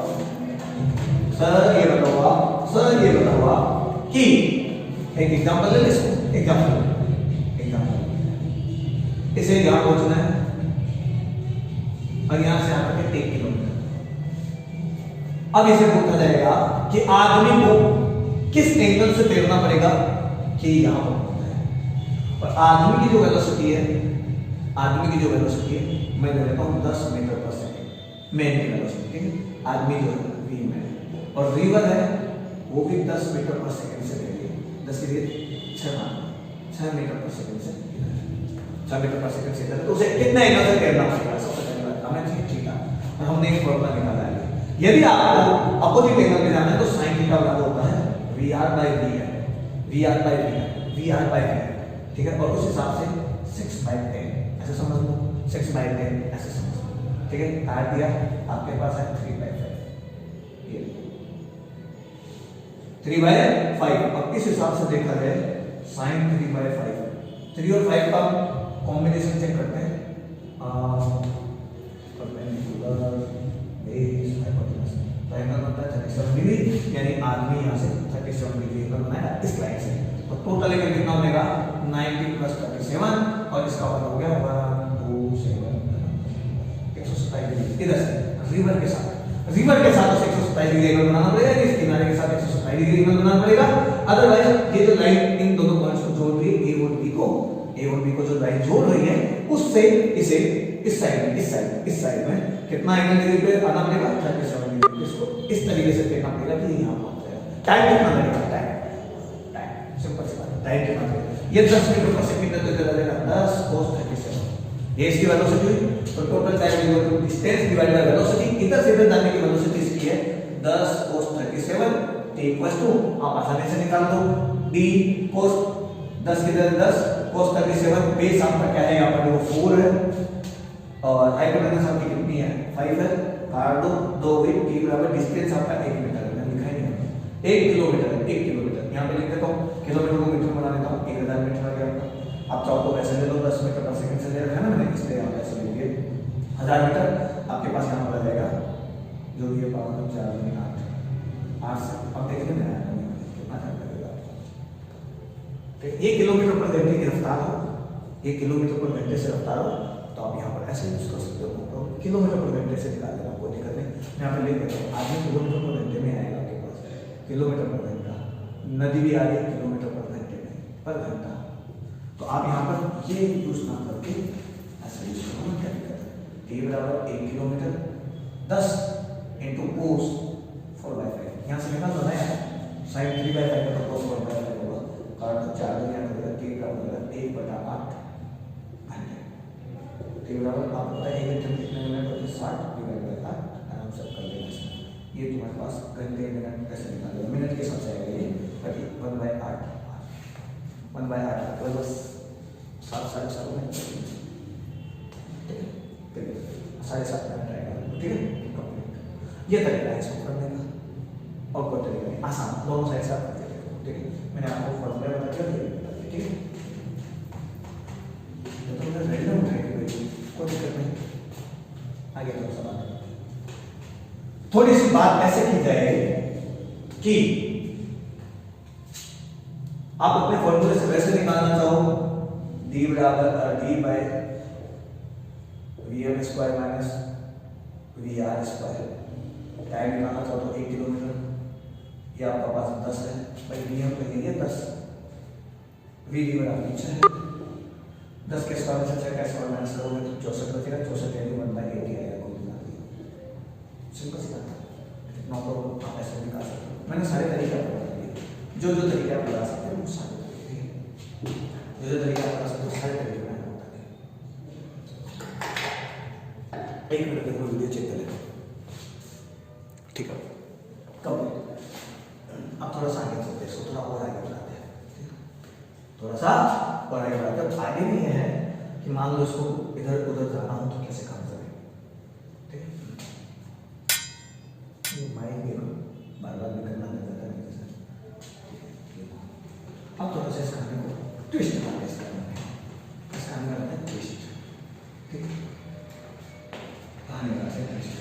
सर ये बताओ, सर ये बताओ कि एक एग्जांपल ले लीजिए, एग्जाम्पल इसे यहाँ पहुंचना है और यहाँ से यहाँ तक 1 किलोमीटर। अब इसे पूछा जाएगा कि आदमी को किस एंगल से तैरना पड़ेगा कि यहाँ पर पहुंचना है। और आदमी की जो वेलोसिटी है, मैं ले लेता हूँ 10 मीटर पर सेकेंड, मेन की वेलोसिटी, ठीक है। आदमी जो है वी में, और रिवर है वो भी 10 मीटर पर सेकेंड से ले रही है, 10 के लिए 6 मीटर पर सेकेंड से 6 मीटर पर सेकेंड से, तो उसे कितने एंगल से तैरना पड़ेगा। सबसे पहली बात हमें चाहिए थीटा, और हमने एक फॉर्मूला निकाला है। यदि आपको अपोजिट एंगल में जाना है तो sin थीटा बराबर होता है VR by VN, ठीक है। और उस हिसाब से 6/10 ऐसे समझ लो, 6/10 ऐसे समझ लो, ठीक है। काट दिया, आपके पास है 3/5, ये 3/5। अब इस हिसाब से देखा जाए sin 3/5, 3 और 5 का कॉम्बिनेशन चेक करते हैं। परपेंडिकुलर बेस हाइपोटेनस, तो एंगल बनता है 37 डिग्री, यानी आदमी यहाँ से 37 डिग्री एंगल बनाया इस लाइन से। तो टोटल एंगल कितना बनेगा 90 + 37, और इसका मतलब हो गया 127 डिग्री। इधर से रिवर के साथ 127 डिग्री एंगल बनाना पड़ेगा, इस किनारे के साथ 127 डिग्री एंगल बनाना पड़ेगा। अदरवाइज ये जो लाइन इन दोनों पॉइंट्स को जोड़ रही है, ए और बी को जो लाइन जोड़ रही है, उससे इसे इस साइड में कितना एंगल डिग्री पे आना पड़ेगा 37 डिग्री। इसको इस तरीके से देखना पड़ेगा कि यहां पहुंच जाएगा। टाइम कितना लगेगा, टाइम सिंपल सी बात, टाइम कितना लगेगा। ये 10 मीटर पर सेकंड में तो लगेगा 10 cos 37, ये इसकी वेलोसिटी हुई। तो total time equal to distance divided by velocity, इधर से इधर जाने की वेलोसिटी इसकी है 10 cos 37, t इक्वल्स टू आप आसानी से निकाल दो d cos 10 की जगह 10 cos 37, बेस आपका क्या है, यहाँ पर देखो 4 है, और हाइपोटेनस आपकी कितनी है 5 है। काट दो 2 विद t बराबर डिस्टेंस आपका 1 मीटर है, लिखा ही नहीं है 1 किलोमीटर है, 1 किलोमीटर यहाँ पे लिख देता हूँ, किलोमीटर को मीटर बना देता हूँ, 1000 मीटर आ गया आपका। आप चाहो तो वैसे ले लो, 10 मीटर पर सेकंड से ले रखा है ना मैंने, इसलिए आप ऐसे लीजिए 1000 मीटर आपके पास यहाँ पर आ जाएगा, जो भी है 5 4 8 से। अब देखिए ना कितना टाइम लगेगा। 1 किलोमीटर पर घंटे की रफ्तार हो, 1 किलोमीटर पर घंटे से रफ्तार हो, तो आप यहाँ पर ऐसे यूज कर सकते हो, तो किलोमीटर पर घंटे से निकाल देना, कोई दिक्कत नहीं। मैं यहाँ पर लिख देता हूँ, आदमी किलोमीटर पर घंटे में आएगा आपके पास, किलोमीटर पर घंटा, नदी भी आ रही है किलोमीटर पर घंटे में पर घंटा। तो आप यहाँ पर ये यूज ना करके ऐसे यूज करो, क्या दिक्कत है। t बराबर 1 किलोमीटर 10 इंटू कोस 4/5, यहाँ से निकाल दो ना यार, sin 3/5 का कोस 4/5 होगा, कारण 4 में यहाँ होगा, t बराबर 1/8 घंटे। t बराबर आप पता है 1 घंटे में कितने मिनट होते हैं, 60 डिवाइड बाय 8, आराम से कर लेना इसमें। ये तुम्हारे पास घंटे मिनट कैसे निकालेगा, मिनट के हिसाब से आएगा ये 1/8 तो बस 7 साढ़े 7 मिनट, ठीक है, 7.5 मिनट आएगा, ठीक है। ये तरीका है इसको करने का, और कोई तरीका नहीं, आसान, दोनों साइड से आप करते रहो, ठीक है। मैंने आपको फॉर्मूला बता दिया, ठीक है। तो तुमने रेडी ना उठाई, कोई दिक्कत नहीं, आगे तो सवाल थोड़ी सी बात ऐसे की जाए कि आप अपने फॉर्मूले से वैसे निकालना चाहो d बराबर d by vm square minus vr square. Time निकालना चाहो तो 1 किलोमीटर, ये आपका पास 10 है भाई, vm तो ये 10, v बराबर 6 है, 10 के स्क्वायर से 6 का स्क्वायर माइनस करोगे तो 64 बचेगा, 64 यानी 1/80 आएगा, कोई दिक्कत नहीं। सिंपल सी बात है, इतना तो आप ऐसे निकाल सकते हो। मैंने सारे तरीके बता दिए, जो तरीके आप लगा सकते हैं वो सारे तरीके, जो तरीके आप लगा सकते हो सारे तरीके मैंने बता दिए। एक मिनट के वीडियो चेक कर लेते हैं, ठीक है। कंप्लीट। अब थोड़ा सा आगे चलते हैं, इसको थोड़ा और आगे बढ़ाते हैं, थोड़ा सा और आगे बढ़ाते हैं। आगे नहीं है कि मान लो इसको इधर उधर जाना हो तो कैसे काम करें, ठीक है। ये माइक भी बार बार निकलना नहीं जाता है, अब थोड़ा सा इस कहानी को ट्विस्ट करते हैं, इस कहानी में करते हैं ट्विस्ट, ठीक है। कहानी में करते हैं ट्विस्ट।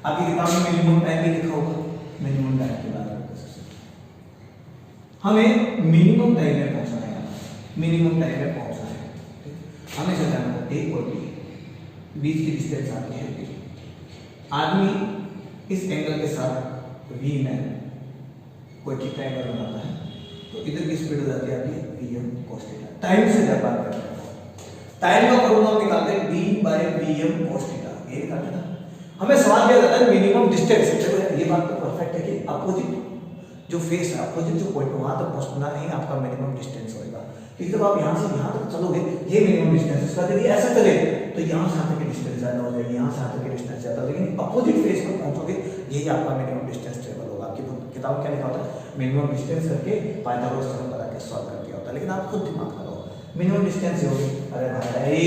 आपकी किताब में मिनिमम टाइम भी लिखा होगा, मिनिमम टाइम के बारे में हमें मिनिमम टाइम में पहुंचना है। मिनिमम टाइम में पहुंचना है, हमेशा ध्यान रखो एक और बी, बीच की डिस्टेंस आती है बी। आदमी इस एंगल के साथ v में कोई थीटा एंगल बनाता है तो इधर की स्पीड हो जाती है आपकी vm cos थीटा। टाइम से जब बात करते हैं, टाइम का फॉर्मूला निकालते हैं v/vm cos थीटा, ये निकालते हैं ना। हमें सवाल दिया जाता है मिनिमम डिस्टेंस, चलो ये बात तो परफेक्ट है कि अपोजिट जो फेस है, अपोजिट जो पॉइंट वहां तक पहुंचना ही आपका मिनिमम डिस्टेंस होगा। क्योंकि जब आप यहाँ से यहाँ तक चलोगे ये मिनिमम डिस्टेंस, इसका यदि ऐसा चले तो यहाँ से यहाँ तक की डिस्टेंस ज्यादा हो जाएगी, यहाँ से यहाँ तक की डिस्टेंस ज्यादा हो जाएगी, लेकिन अपोजिट फेस पर पहुंचोगे यही आपका मिनिमम डिस्टेंस ट्रेवल होगा। आपकी किताब में क्या लिखा होता है, मिनिमम डिस्टेंस करके पाइथागोरस थ्योरम बता के सॉल्व कर दिया होता है, लेकिन आप खुद दिमाग लगाओ। मिनिमम डिस्टेंस होगी, अरे भाई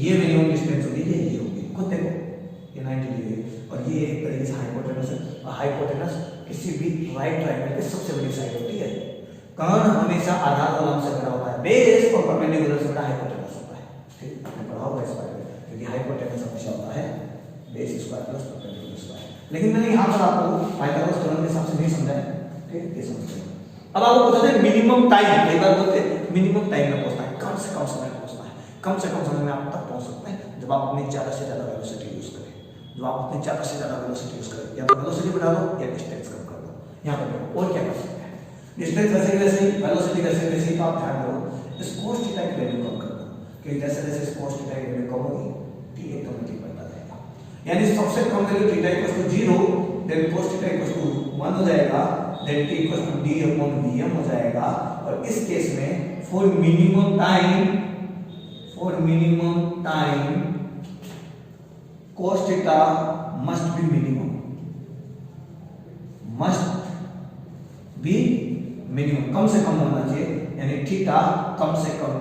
ये मिनिमम डिस्टेंस होगी, ये होगी, खुद देखो ये 90 डिग्री और ये एक तरीके से हाइपोटेनस है। हाइपोटेनस किसी भी राइट ट्रायंगल की सबसे बड़ी साइड होती है। कर्ण हमेशा आधार और लंब से बड़ा होता है, बेस और परपेंडिकुलर से बड़ा हाइपोटेनस होता है। ठीक, आपने पढ़ा होगा इस बारे में, क्योंकि हाइपोटेनस हमेशा होता है base square plus perpendicular square. लेकिन मैंने यहाँ पर आपको पाइथागोरस थ्योरम के हिसाब से नहीं समझाया, ठीक, ये समझिए। अब आपको पता है मिनिमम टाइम, कई बार बोलते हैं मिनिमम टाइम में पहुंचना है, कम से कम समय पहुंचना है। कम से कम समय में आप तब पहुंच सकते हैं जब आप अपनी ज्यादा से ज्यादा वेलोसिटी यूज करें, जब आप अपनी ज्यादा से ज्यादा वेलोसिटी यूज करें, या तो वेलोसिटी बढ़ा दो या डिस्टेंस कम कर दो। यहाँ पर और क्या कर सकते हैं, डिस्टेंस वैसे वैसे ही, वेलोसिटी वैसे वैसे ही, तो आप ध्यान दो इस cos थीटा की वैल्यू कम कर दो, क्योंकि जैसे जैसे इस cos थीटा की वैल्यू कम होगी t ऑटोमेटिक बढ़ता जाएगा। यानी सबसे कम value theta equals to 0, then cos theta equals to 1 हो जाएगा, then t equals to d/vm हो जाएगा। और इस केस में for minimum time cos theta must be minimum, कम से कम होना चाहिए, यानी थीटा कम से कम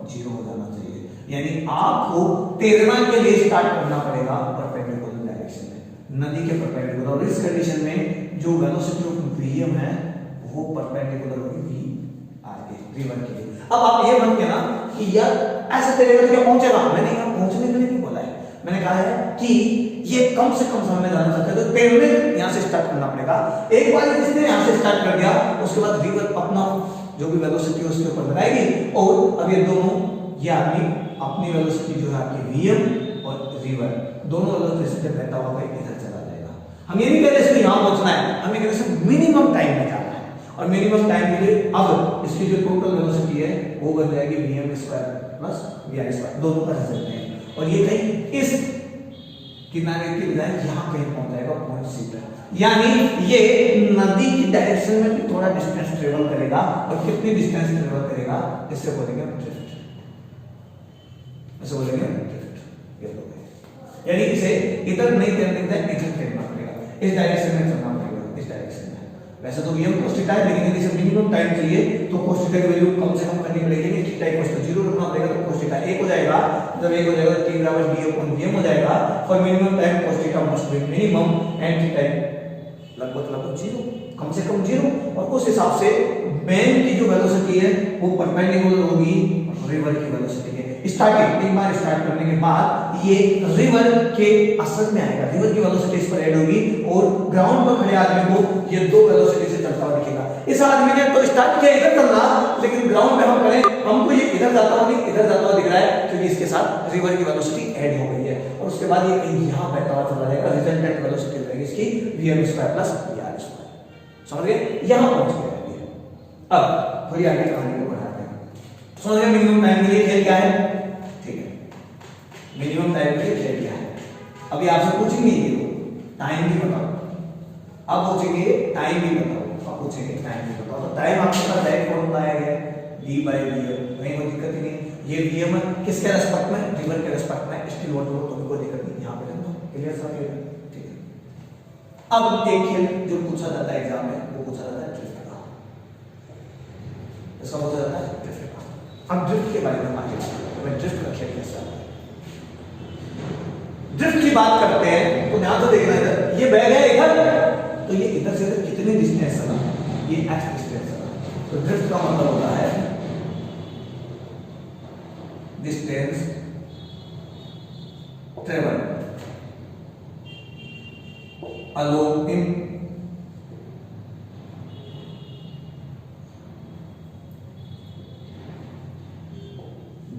0 हो जाना चाहिए। यानी आपको तैरना के लिए स्टार्ट करना पड़ेगा परपेंडिकुलर डायरेक्शन में, नदी के परपेंडिकुलर। और इस कंडीशन में जो वेलोसिटी ऑफ vm है वो परपेंडिकुलर होगी v आगे रिवर के लिए। अब आप ये मत कहना कि यार ऐसे तैरेगा तो क्या पहुंचेगा, मैंने यहाँ पहुंचने के लिए नहीं बोला है, मैंने कहा है कि ये कम से कम समय में जाना चाहता है तो तैरने यहाँ से स्टार्ट करना पड़ेगा। एक बार इसने यहाँ से स्टार्ट कर दिया, उसके बाद रिवर अपना जो भी वेलोसिटी है उसके ऊपर लगाएगी, और अब ये दोनों, ये आदमी अपनी वेलोसिटी जो है आपकी vm और रिवर दोनों वेलोसिटी से बहता हुआ इधर चला जाएगा। हम ये नहीं कह रहे इसको यहाँ पहुंचना है, हम ये कह रहे मिनिमम टाइम में जाना है। और मिनिमम टाइम के लिए अब इसकी जो टोटल वेलोसिटी है वो बन जाएगी vm square plus v r square, दोनों का रिजल्ट है। और ये कहीं इस किनारे की बजाय यहाँ कहीं पहुंच जाएगा पॉइंट सी पर, यानी ये नदी की डायरेक्शन में भी थोड़ा डिस्टेंस ट्रेवल करेगा। और कितनी डिस्टेंस ट्रेवल करेगा, इससे बोलेंगे ड्रिफ्ट, इससे बोलेंगे ड्रिफ्ट। ये तो है, यानी इसे इधर नहीं तैरने का इधर तैरना पड़ेगा, इस डायरेक्शन में चलना पड़ेगा, इस डायरेक्शन में। वैसे तो vm cos थीटा है, लेकिन यदि मिनिमम टाइम चाहिए तो cos थीटा की वैल्यू कम से कम करनी पड़ेगी, कि थीटा इक्वल्स टू 0 रखना पड़ेगा, तो cos थीटा 1 हो जाएगा। जब 1 हो जाएगा तो t बराबर d/vm हो जाएगा। For minimum time cos theta must be minimum and theta लगभग 0, कम से कम 0। और उस हिसाब से मैन की जो वेलोसिटी है वो परपेंडिकुलर होगी रिवर की वेलोसिटी के। स्टार्टिंग एक बार स्टार्ट करने के बाद ये रिवर के असर में आएगा, रिवर की वेलोसिटी इस पर ऐड होगी, और ग्राउंड पर खड़े आदमी को ये दो वेलोसिटी से चलता हुआ दिखेगा। इस आदमी ने तो स्टार्ट किया इधर चलना, लेकिन ग्राउंड में हम खड़े, हमको ये इधर जाता हुआ नहीं इधर जाता हुआ दिख रहा है, क्योंकि इसके साथ रिवर की वेलोसिटी ऐड हो गई है। और उसके बाद ये कहीं यहाँ बहता हुआ चला जाएगा, रिजल्टेंट वेलोसिटी हो जाएगी इसकी vm square plus v r square. समझ गए, यहाँ पहुंच गए। अब थोड़ी आगे कहानी को बढ़ाते हैं। समझ गए मिनिमम टाइम के लिए खेल क्या है, ठीक है, मिनिमम टाइम के लिए खेल क्या है। अभी आपसे पूछेंगे ये टाइम भी बताओ, अब पूछेंगे टाइम भी बताओ, अब पूछेंगे टाइम भी बताओ। तो टाइम आपके पास डायरेक्ट फॉर्मूला आएगा d/vm, कहीं कोई दिक्कत नहीं। ये vm किसके रेस्पेक्ट में, रिवर के रेस्पेक्ट में, स्टिल वाटर हो तो कोई दिक्कत नहीं, यहाँ पे देखो क्लियर सब है, ठीक है। अब एक खेल जो पूछा जाता है एग्जाम में, वो पूछा जाता है ड्रिफ्ट का, इसका पूछा जाता है ड्रिफ्ट का। हम ड्रिफ्ट के बारे में आगे मैं ड्रिफ्ट का खेल कैसे आता है, ड्रिफ्ट की बात करते हैं तो ध्यान से देखना, इधर ये बैग है इधर, तो ये इधर से इधर कितनी डिस्टेंस है, ये x डिस्टेंस है। तो ड्रिफ्ट का मतलब होता है distance travel along in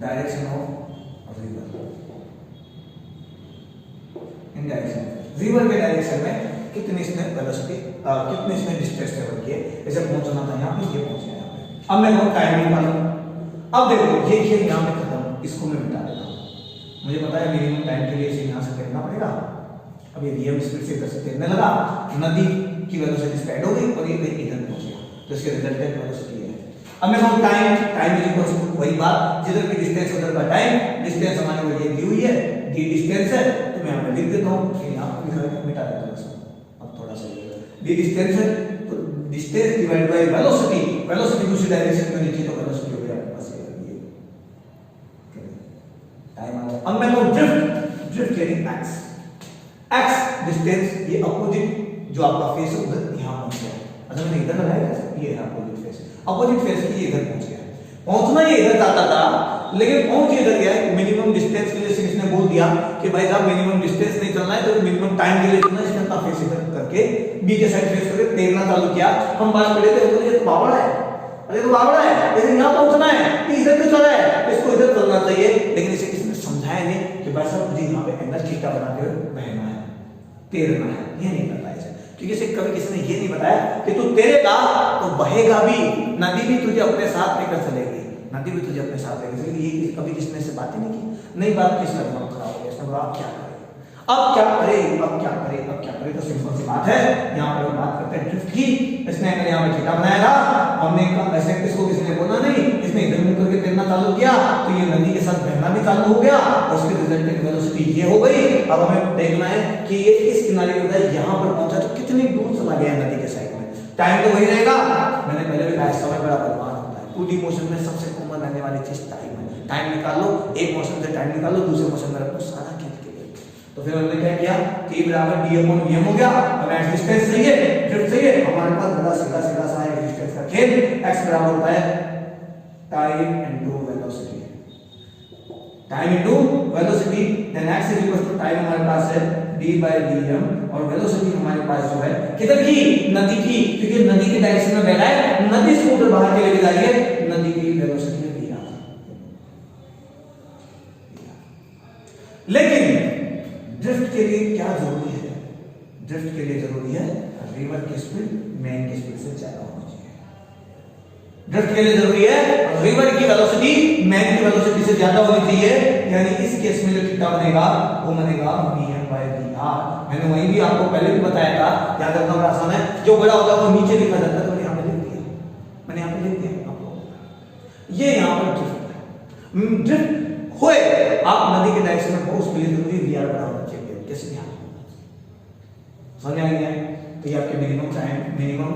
direction of river, in direction river के डायरेक्शन में कितनी इसने वेलोसिटी कितनी इसने डिस्टेंस ट्रेवल किए, जैसे पहुंचना था यहाँ पे, ये पहुंच गया यहाँ पे। अब मैं बहुत टाइम निकालूं, अब देखो ये खेल यहाँ पे खत्म, इसको मैं मिटा देता हूँ। मुझे पता है मिनिमम टाइम के लिए इसे यहाँ से तैरना पड़ेगा। अब ये vm स्पीड से इधर से तैरने लगा, नदी की वेलोसिटी स्प्रेड हो गई और ये इधर पहुंच गया, तो इसके रिजल्टेंट वेलोसिटी है। अब मैं कहूँ टाइम इज इक्वल टू वही बात, जिधर की डिस्टेंस उधर का टाइम, डिस्टेंस हमारे को ये दी हुई है, डी डिस्टेंस है, तो मैं यहाँ पे लिख देता हूँ, यहाँ पे मिटा देता हूँ। अब थोड़ा सा डी डिस्टेंस है, तो distance divide by velocity, velocity दूसरी डायरेक्शन में लिखी तो वेलोसिटी हो गया बस ये टाइम आ गया। अब मैं कहूँ ड्रिफ्ट कैरिंग x डिस्टेंस, ये अपोजिट जो आपका फेस है उधर यहाँ पहुंच गया। अच्छा मैंने इधर लगाया ये है अपोजिट फेस की, ये इधर पहुंच गया। पहुंचना ये इधर जाता था, लेकिन पहुंच इधर गया। मिनिमम डिस्टेंस के लिए इसने बोल दिया कि भाई साहब मिनिमम डिस्टेंस नहीं चलना है, तो मिनिमम टाइम के लिए चलना है। इसने अपना फेस इधर करके बी के साइड फेस करके तैरना चालू किया। हम बात कर लेते हैं, ये तो बावड़ा है, अरे तो बावड़ा है, लेकिन यहाँ पहुंचना है, इधर क्यों चला है, इसको इधर चलना चाहिए। लेकिन इसे किसने समझाया नहीं कि भाई साहब मुझे यहाँ पे एंगल थीटा बनाते हुए बहना है, तैरना है, ये नहीं पता है। क्योंकि इसे कभी किसी ने ये नहीं बताया कि तू तैरेगा तो बहेगा भी, नदी भी तुझे अपने साथ लेकर चलेगी, नदी भी तुझे अपने साथ लेकर चलेगी। ये कभी किसने से बात ही नहीं की, नहीं बात की, इसका दिमाग खराब हो गया। इसने बोला अब क्या करे, अब क्या करे, अब क्या करे, अब क्या करे। तो सिंपल सी बात है, यहाँ पर बात करते हैं ड्रिफ्ट की। इसने अगर यहाँ पे थीटा बनाया था, हमने ऐसे इसको किसी ने बोला नहीं, इसने इधर मुड़ करके तैरना चालू किया, तो ये नदी के साथ बहना भी चालू हो गया और उसके रिजल्टेंट वेलोसिटी ये हो गई। अब हमें देखना है कि ये इस किनारे के बजाय यहाँ पर पहुंचा तो कितनी दूर चला गया नदी के साइड में। टाइम तो वही रहेगा, मैंने पहले भी कहा समय बड़ा बलवान होता है। 2D मोशन में सबसे कॉमन रहने वाली चीज टाइम है। टाइम निकाल लो, एक मोशन से टाइम निकाल लो, दूसरे मोशन में रखो, सारा खेल के लिए। तो फिर हमने क्या किया, t बराबर d/vm हो गया। अब एक्स डिस्टेंस चाहिए, ड्रिफ्ट चाहिए, हमारे पास बड़ा सीधा सीधा सा है डिस्टेंस का खेल। x बराबर होता है time into velocity, time into velocity. Then x is equal to time हमारे पास है d/dm और वेलोसिटी हमारे पास जो है किधर की, नदी की, क्योंकि नदी के डायरेक्शन में बह रहा है, नदी से ऊपर बाहर के लिए जा रही है, नदी की वेलोसिटी है v। लेकिन ड्रिफ्ट के लिए क्या जरूरी है, ड्रिफ्ट के लिए जरूरी है रिवर की स्पीड मैन की स्पीड से ज्यादा होनी चाहिए। ड्रिफ्ट के लिए जरूरी है रिवर की वेलोसिटी मैन की वेलोसिटी से ज्यादा होनी चाहिए। यानी इस केस में जो थीटा बनेगा वो बनेगा vm/dr। मैंने वही भी आपको पहले भी बताया था, याद रखना बड़ा आसान है। जो बड़ा होता है वो नीचे लिखा जाता है, तो मैंने यहाँ पे लिख दिया, मैंने यहाँ पे लिख दिया आप लोगों। ये यहाँ पर ड्रिफ्ट है, ड्रिफ्ट होए आप नदी के डायरेक्शन में हो, उसके लिए जरूरी vr बड़ा होना चाहिए। कैसे ध्यान समझ आ गया? तो ये आपके मिनिमम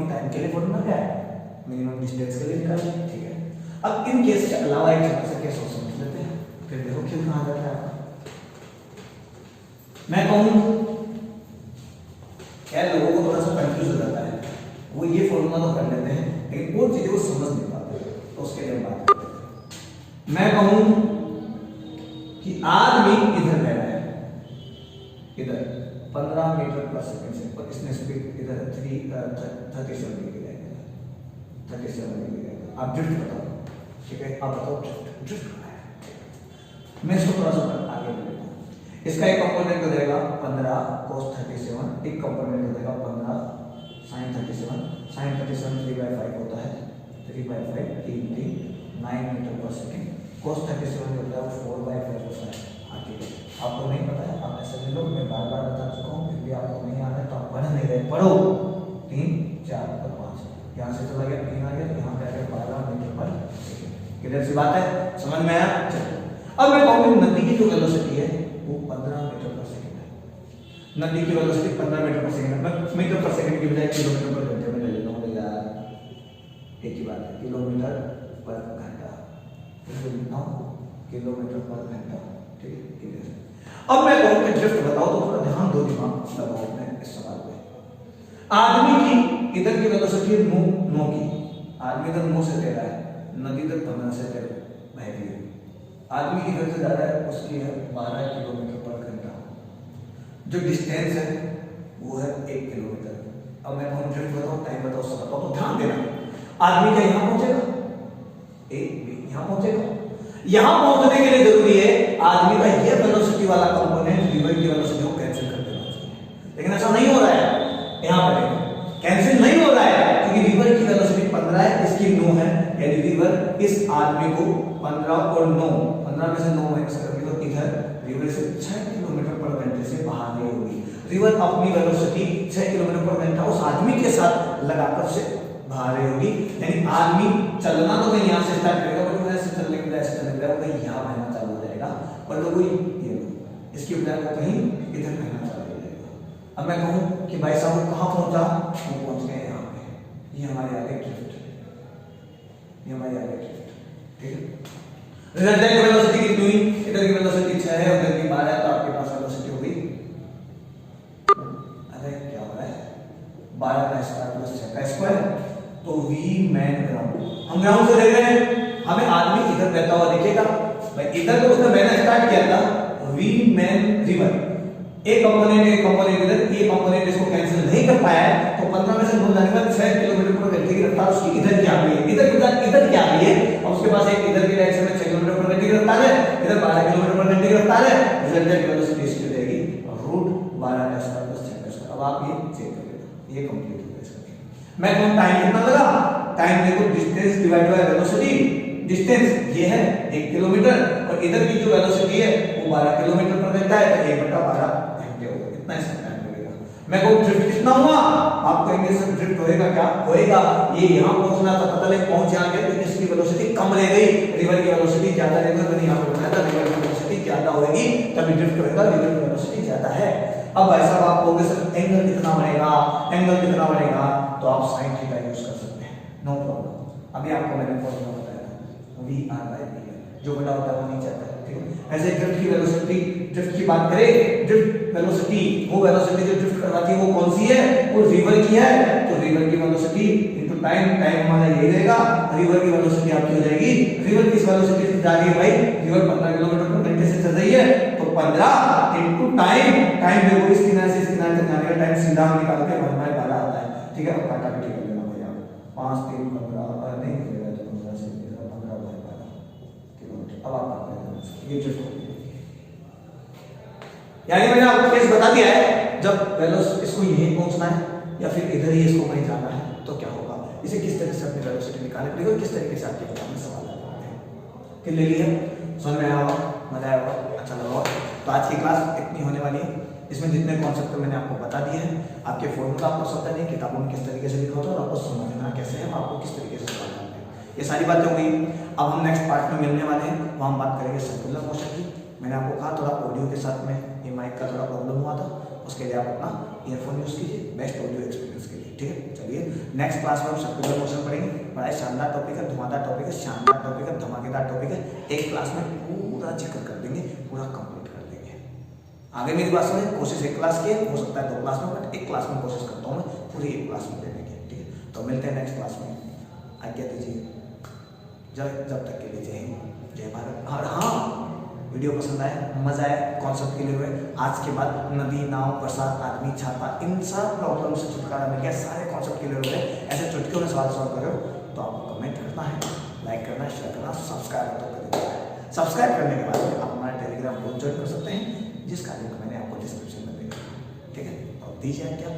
टाइम के लिए फॉर्मूला क्या है, मिनिमम डिस्टेंस के लिए निकालना है, ठीक है। अब इन केस के अलावा एक छोटा सा केस और समझ लेते हैं, फिर देखो क्यों कहां जाता है। मैं कहूं क्या लोगों को थोड़ा सा कंफ्यूज हो जाता है, वो ये फॉर्मूला तो कर लेते हैं लेकिन वो चीजें वो समझ नहीं पाते, तो उसके लिए बात करते हैं। मैं कहूं कि आदमी इधर बैठा है, इधर 15 मीटर पर सेकंड से, और इसने स्पीड इधर 37 डिग्री है, 37 डिग्री है। आप ड्रिफ्ट बताओ, ठीक है, आप बताओ ड्रिफ्ट क्या है। मैं इसको थोड़ा सा आगे बढ़ेगा। इसका एक कंपोनेंट हो जाएगा 15 cos 37, एक कंपोनेंट हो जाएगा 15 sin 37। sin 37 3/5 होता है, 3/5 9 मीटर पर सेकंड। cos 37 होता है 4/5 होता है। हाँ ठीक है, आपको नहीं पता है आप ऐसे ले लो, मैं बार बार बता चुका हूँ, फिर भी आपको नहीं आता है तो आप पढ़ नहीं रहे, पढ़ो। 3 4 और 5 यहाँ से चला गया, 3 आ गया, यहाँ पे आ गया 12 मीटर पर सेकंड। क्लियर सी बात है, समझ में आया? चलो अब मैं कहूँगी नदी की जो वेलोसिटी है वो 15 मीटर पर सेकंड है। नदी की वेलोसिटी 15 मीटर पर सेकंड है। मैं मीटर पर सेकंड की बजाय किलोमीटर पर घंटे में ले लेता हूँ यार, एक ही बात है, किलोमीटर पर घंटा लिखता हूँ, किलोमीटर पर घंटा, ठीक है। अब मैं कहूँ कि ड्रिफ्ट बताओ तो थोड़ा ध्यान दो, दिमाग लगाओ अपने इस सवाल पे। आदमी की इधर की वेलोसिटी है 9 की, आदमी इधर 9 से तैरा है, नदी इधर 15 से बह रही है। आदमी इधर से जा रहा है, उसकी है 12 किलोमीटर पर घंटा। जो डिस्टेंस है वो है 1 किलोमीटर। अब मैं कहूँ ड्रिफ्ट बताओ, टाइम बताओ, सब बताओ, तो ध्यान देना। आदमी क्या यहाँ पहुंचेगा, एक यहाँ पहुंचेगा, यहां पहुंचने के लिए जरूरी है आदमी का ये वेलोसिटी वाला कंपोनेंट रिवर की वेलोसिटी को कैंसिल कर देना चाहिए, लेकिन ऐसा नहीं हो रहा है। यहां पर कैंसिल नहीं हो रहा है क्योंकि रिवर की वेलोसिटी 15 है, इसकी 9 है, यानी रिवर इस आदमी को 15 और 9, 15 में से 9 माइनस करके तो इधर रिवर से 6 किलोमीटर पर घंटे से बाहर नहीं होगी। रिवर अपनी वेलोसिटी 6 किलोमीटर पर घंटा उस आदमी के साथ लगाकर से बाहर रही होगी, यानी आदमी चलना तो कहीं यहाँ से स्टार्ट करेगा, बट ऐसे चलने के लिए ऐसे चलने के लिए कहीं यहाँ बहना चालू हो जाएगा, पर तो कोई ये इसकी बजाय वो कहीं इधर बहना चालू हो जाएगा। अब मैं कहूँ कि भाई साहब कहाँ पहुंचा, वो पहुंच गए यहाँ पे, ये हमारे आगे ड्रिफ्ट, ये हमारे आगे ड्रिफ्ट, ठीक है। रिजल्टेंट वेलोसिटी कितनी हुई, इधर की वेलोसिटी 6 है, उधर की 12 है, तो आपके पास वेलोसिटी हो गई, अरे क्या हो रहा है, 12 का स्क्वायर प्लस 6 का स्क्वायर, तो v मैन ग्राउंड, हम ग्राउंड से देख रहे हैं, हमें आदमी इधर बहता हुआ दिखेगा, भाई इधर तो उसने बहना स्टार्ट किया था, v मैन रिवर, एक कंपोनेंट इधर, ये कंपोनेंट इसको कैंसिल नहीं कर पाया है, तो 15 में से 9 जाने पर 6 किलोमीटर पर घंटे की रफ्तार उसकी इधर की आ गई है, इधर की आ गई है, और उसके पास एक इधर की डायरेक्शन में 6 किलोमीटर पर घंटे की रफ्तार है, इधर 12 किलोमीटर पर घंटे की रफ्तार है, रिजल्टेंट वेलोसिटी इसकी हो जाएगी रूट 12 का स्क्वायर प्लस 6 का स्क्वायर। अब आप ये चेक कर लेना, ये कंप्लीट हो गया इसका। मैं कहूं टाइम कितना लगा, टाइम देखो distance divide by velocity, distance ये है 1 किलोमीटर और इधर की जो वेलोसिटी है वो 12 किलोमीटर पर रहता है, तो 1/12 घंटे होगा, इतना इसका टाइम लगेगा। मैं कहूं ड्रिफ्ट कितना हुआ, आप कहेंगे सर ड्रिफ्ट होएगा क्या, होएगा, ये यहां पहुंचना था, पता नहीं पहुंच जाएंगे तो इसकी वेलोसिटी कम रह गई, रिवर की वेलोसिटी ज्यादा रहेगी, मैंने यहां पे बताया था रिवर की वेलोसिटी ज्यादा होगी तभी ड्रिफ्ट होएगा, रिवर की वेलोसिटी ज्यादा है। अब भाई साहब आप कहोगे सर एंगल कितना बनेगा, एंगल कितना बनेगा, तो आप sin थीटा यूज कर सकते हैं, नो प्रॉब्लम। अभी आपको मैंने फॉर्मूला बताया था v r by v, जो बड़ा होता है वो नीचे आता है, ठीक है। ऐसे ड्रिफ्ट की वेलोसिटी, ड्रिफ्ट की बात करें, ड्रिफ्ट वेलोसिटी, वो वेलोसिटी जो ड्रिफ्ट करवाती है वो कौन सी है, वो रिवर की है, तो रिवर की वेलोसिटी इनटू टाइम, टाइम हमारा ये रहेगा, रिवर की वेलोसिटी आपकी हो जाएगी, रिवर किस वेलोसिटी से जा रही है भाई, रिवर 15 किलोमीटर पर घंटे से चल रही है, तो 15 इनटू टाइम, टाइम देखो इस किनारे से इस किनारे तक जाने का टाइम सीधा हम निकाल के 1/12 आता है, ठीक है। अब काटा भी ठीक कर लेना भैया, 5 3 15 नहीं मिलेगा तो 15 से 15/12 किलोमीटर। अब आप ये ड्रिफ्ट हो गई, यानी मैंने आपको केस बता दिया है, जब वेलोसिटी इसको यहीं पहुंचना है या फिर इधर ही इसको कहीं जाना है तो क्या होगा, इसे किस तरह से अपनी वेलोसिटी निकालनी पड़ेगी और किस तरीके से आपके एग्जाम में सवाल आते हैं। फिर ले लिया, समझ में आया होगा, मजा आया होगा, अच्छा लगा होगा। तो आज की क्लास इतनी होने वाली है, इसमें जितने कॉन्सेप्ट मैंने आपको बता दिए हैं, आपके फॉर्मूला आपको सब नहीं, किताबों में किस तरीके से लिखा होता है और आपको समझना कैसे है, आपको किस तरीके से सवाल आते हैं, ये सारी बातें हो गई। अब हम नेक्स्ट पार्ट में मिलने वाले हैं, वहाँ हम बात करेंगे सर्कुलर मोशन की। मैंने आपको कहा थोड़ा ऑडियो के साथ में ये माइक का थोड़ा प्रॉब्लम हुआ था, उसके लिए आप अपना ईयरफोन यूज कीजिए बेस्ट ऑडियो एक्सपीरियंस के लिए, ठीक है। चलिए नेक्स्ट क्लास में हम सर्कुलर मोशन पढ़ेंगे, बड़ा शानदार टॉपिक है, धुआंधार टॉपिक है, शानदार टॉपिक है, धमाकेदार टॉपिक है, एक क्लास में पूरा जिक्र कर देंगे, पूरा कंप्लीट कर देंगे। आगे मेरी बात सुनिए, कोशिश एक क्लास की है, हो सकता है 2 क्लास में, बट एक क्लास में कोशिश करता हूँ मैं पूरी एक क्लास में देने की, ठीक है। तो मिलते हैं नेक्स्ट क्लास में, आज्ञा दीजिए, जब तक के लिए जय हिंद जय भारत। और हाँ, वीडियो पसंद आया, मजा आया, कॉन्सेप्ट क्लियर हुए, आज के बाद नदी, नाव, बरसात, आदमी, छाता, इन सब प्रॉब्लम से छुटकारा मिल गया, सारे कॉन्सेप्ट क्लियर हो गए। ऐसे चुटकियों में सवाल सॉल्व करो तो आपको कमेंट करना है, लाइक करना, शेयर करना, सब्सक्राइब तो कर देना है। सब्सक्राइब करने के बाद आप हमारे टेलीग्राम ग्रुप ज्वाइन कर सकते हैं, जिसका लिंक मैंने आपको डिस्क्रिप्शन में दिया, ठीक है। और दीजिए क्या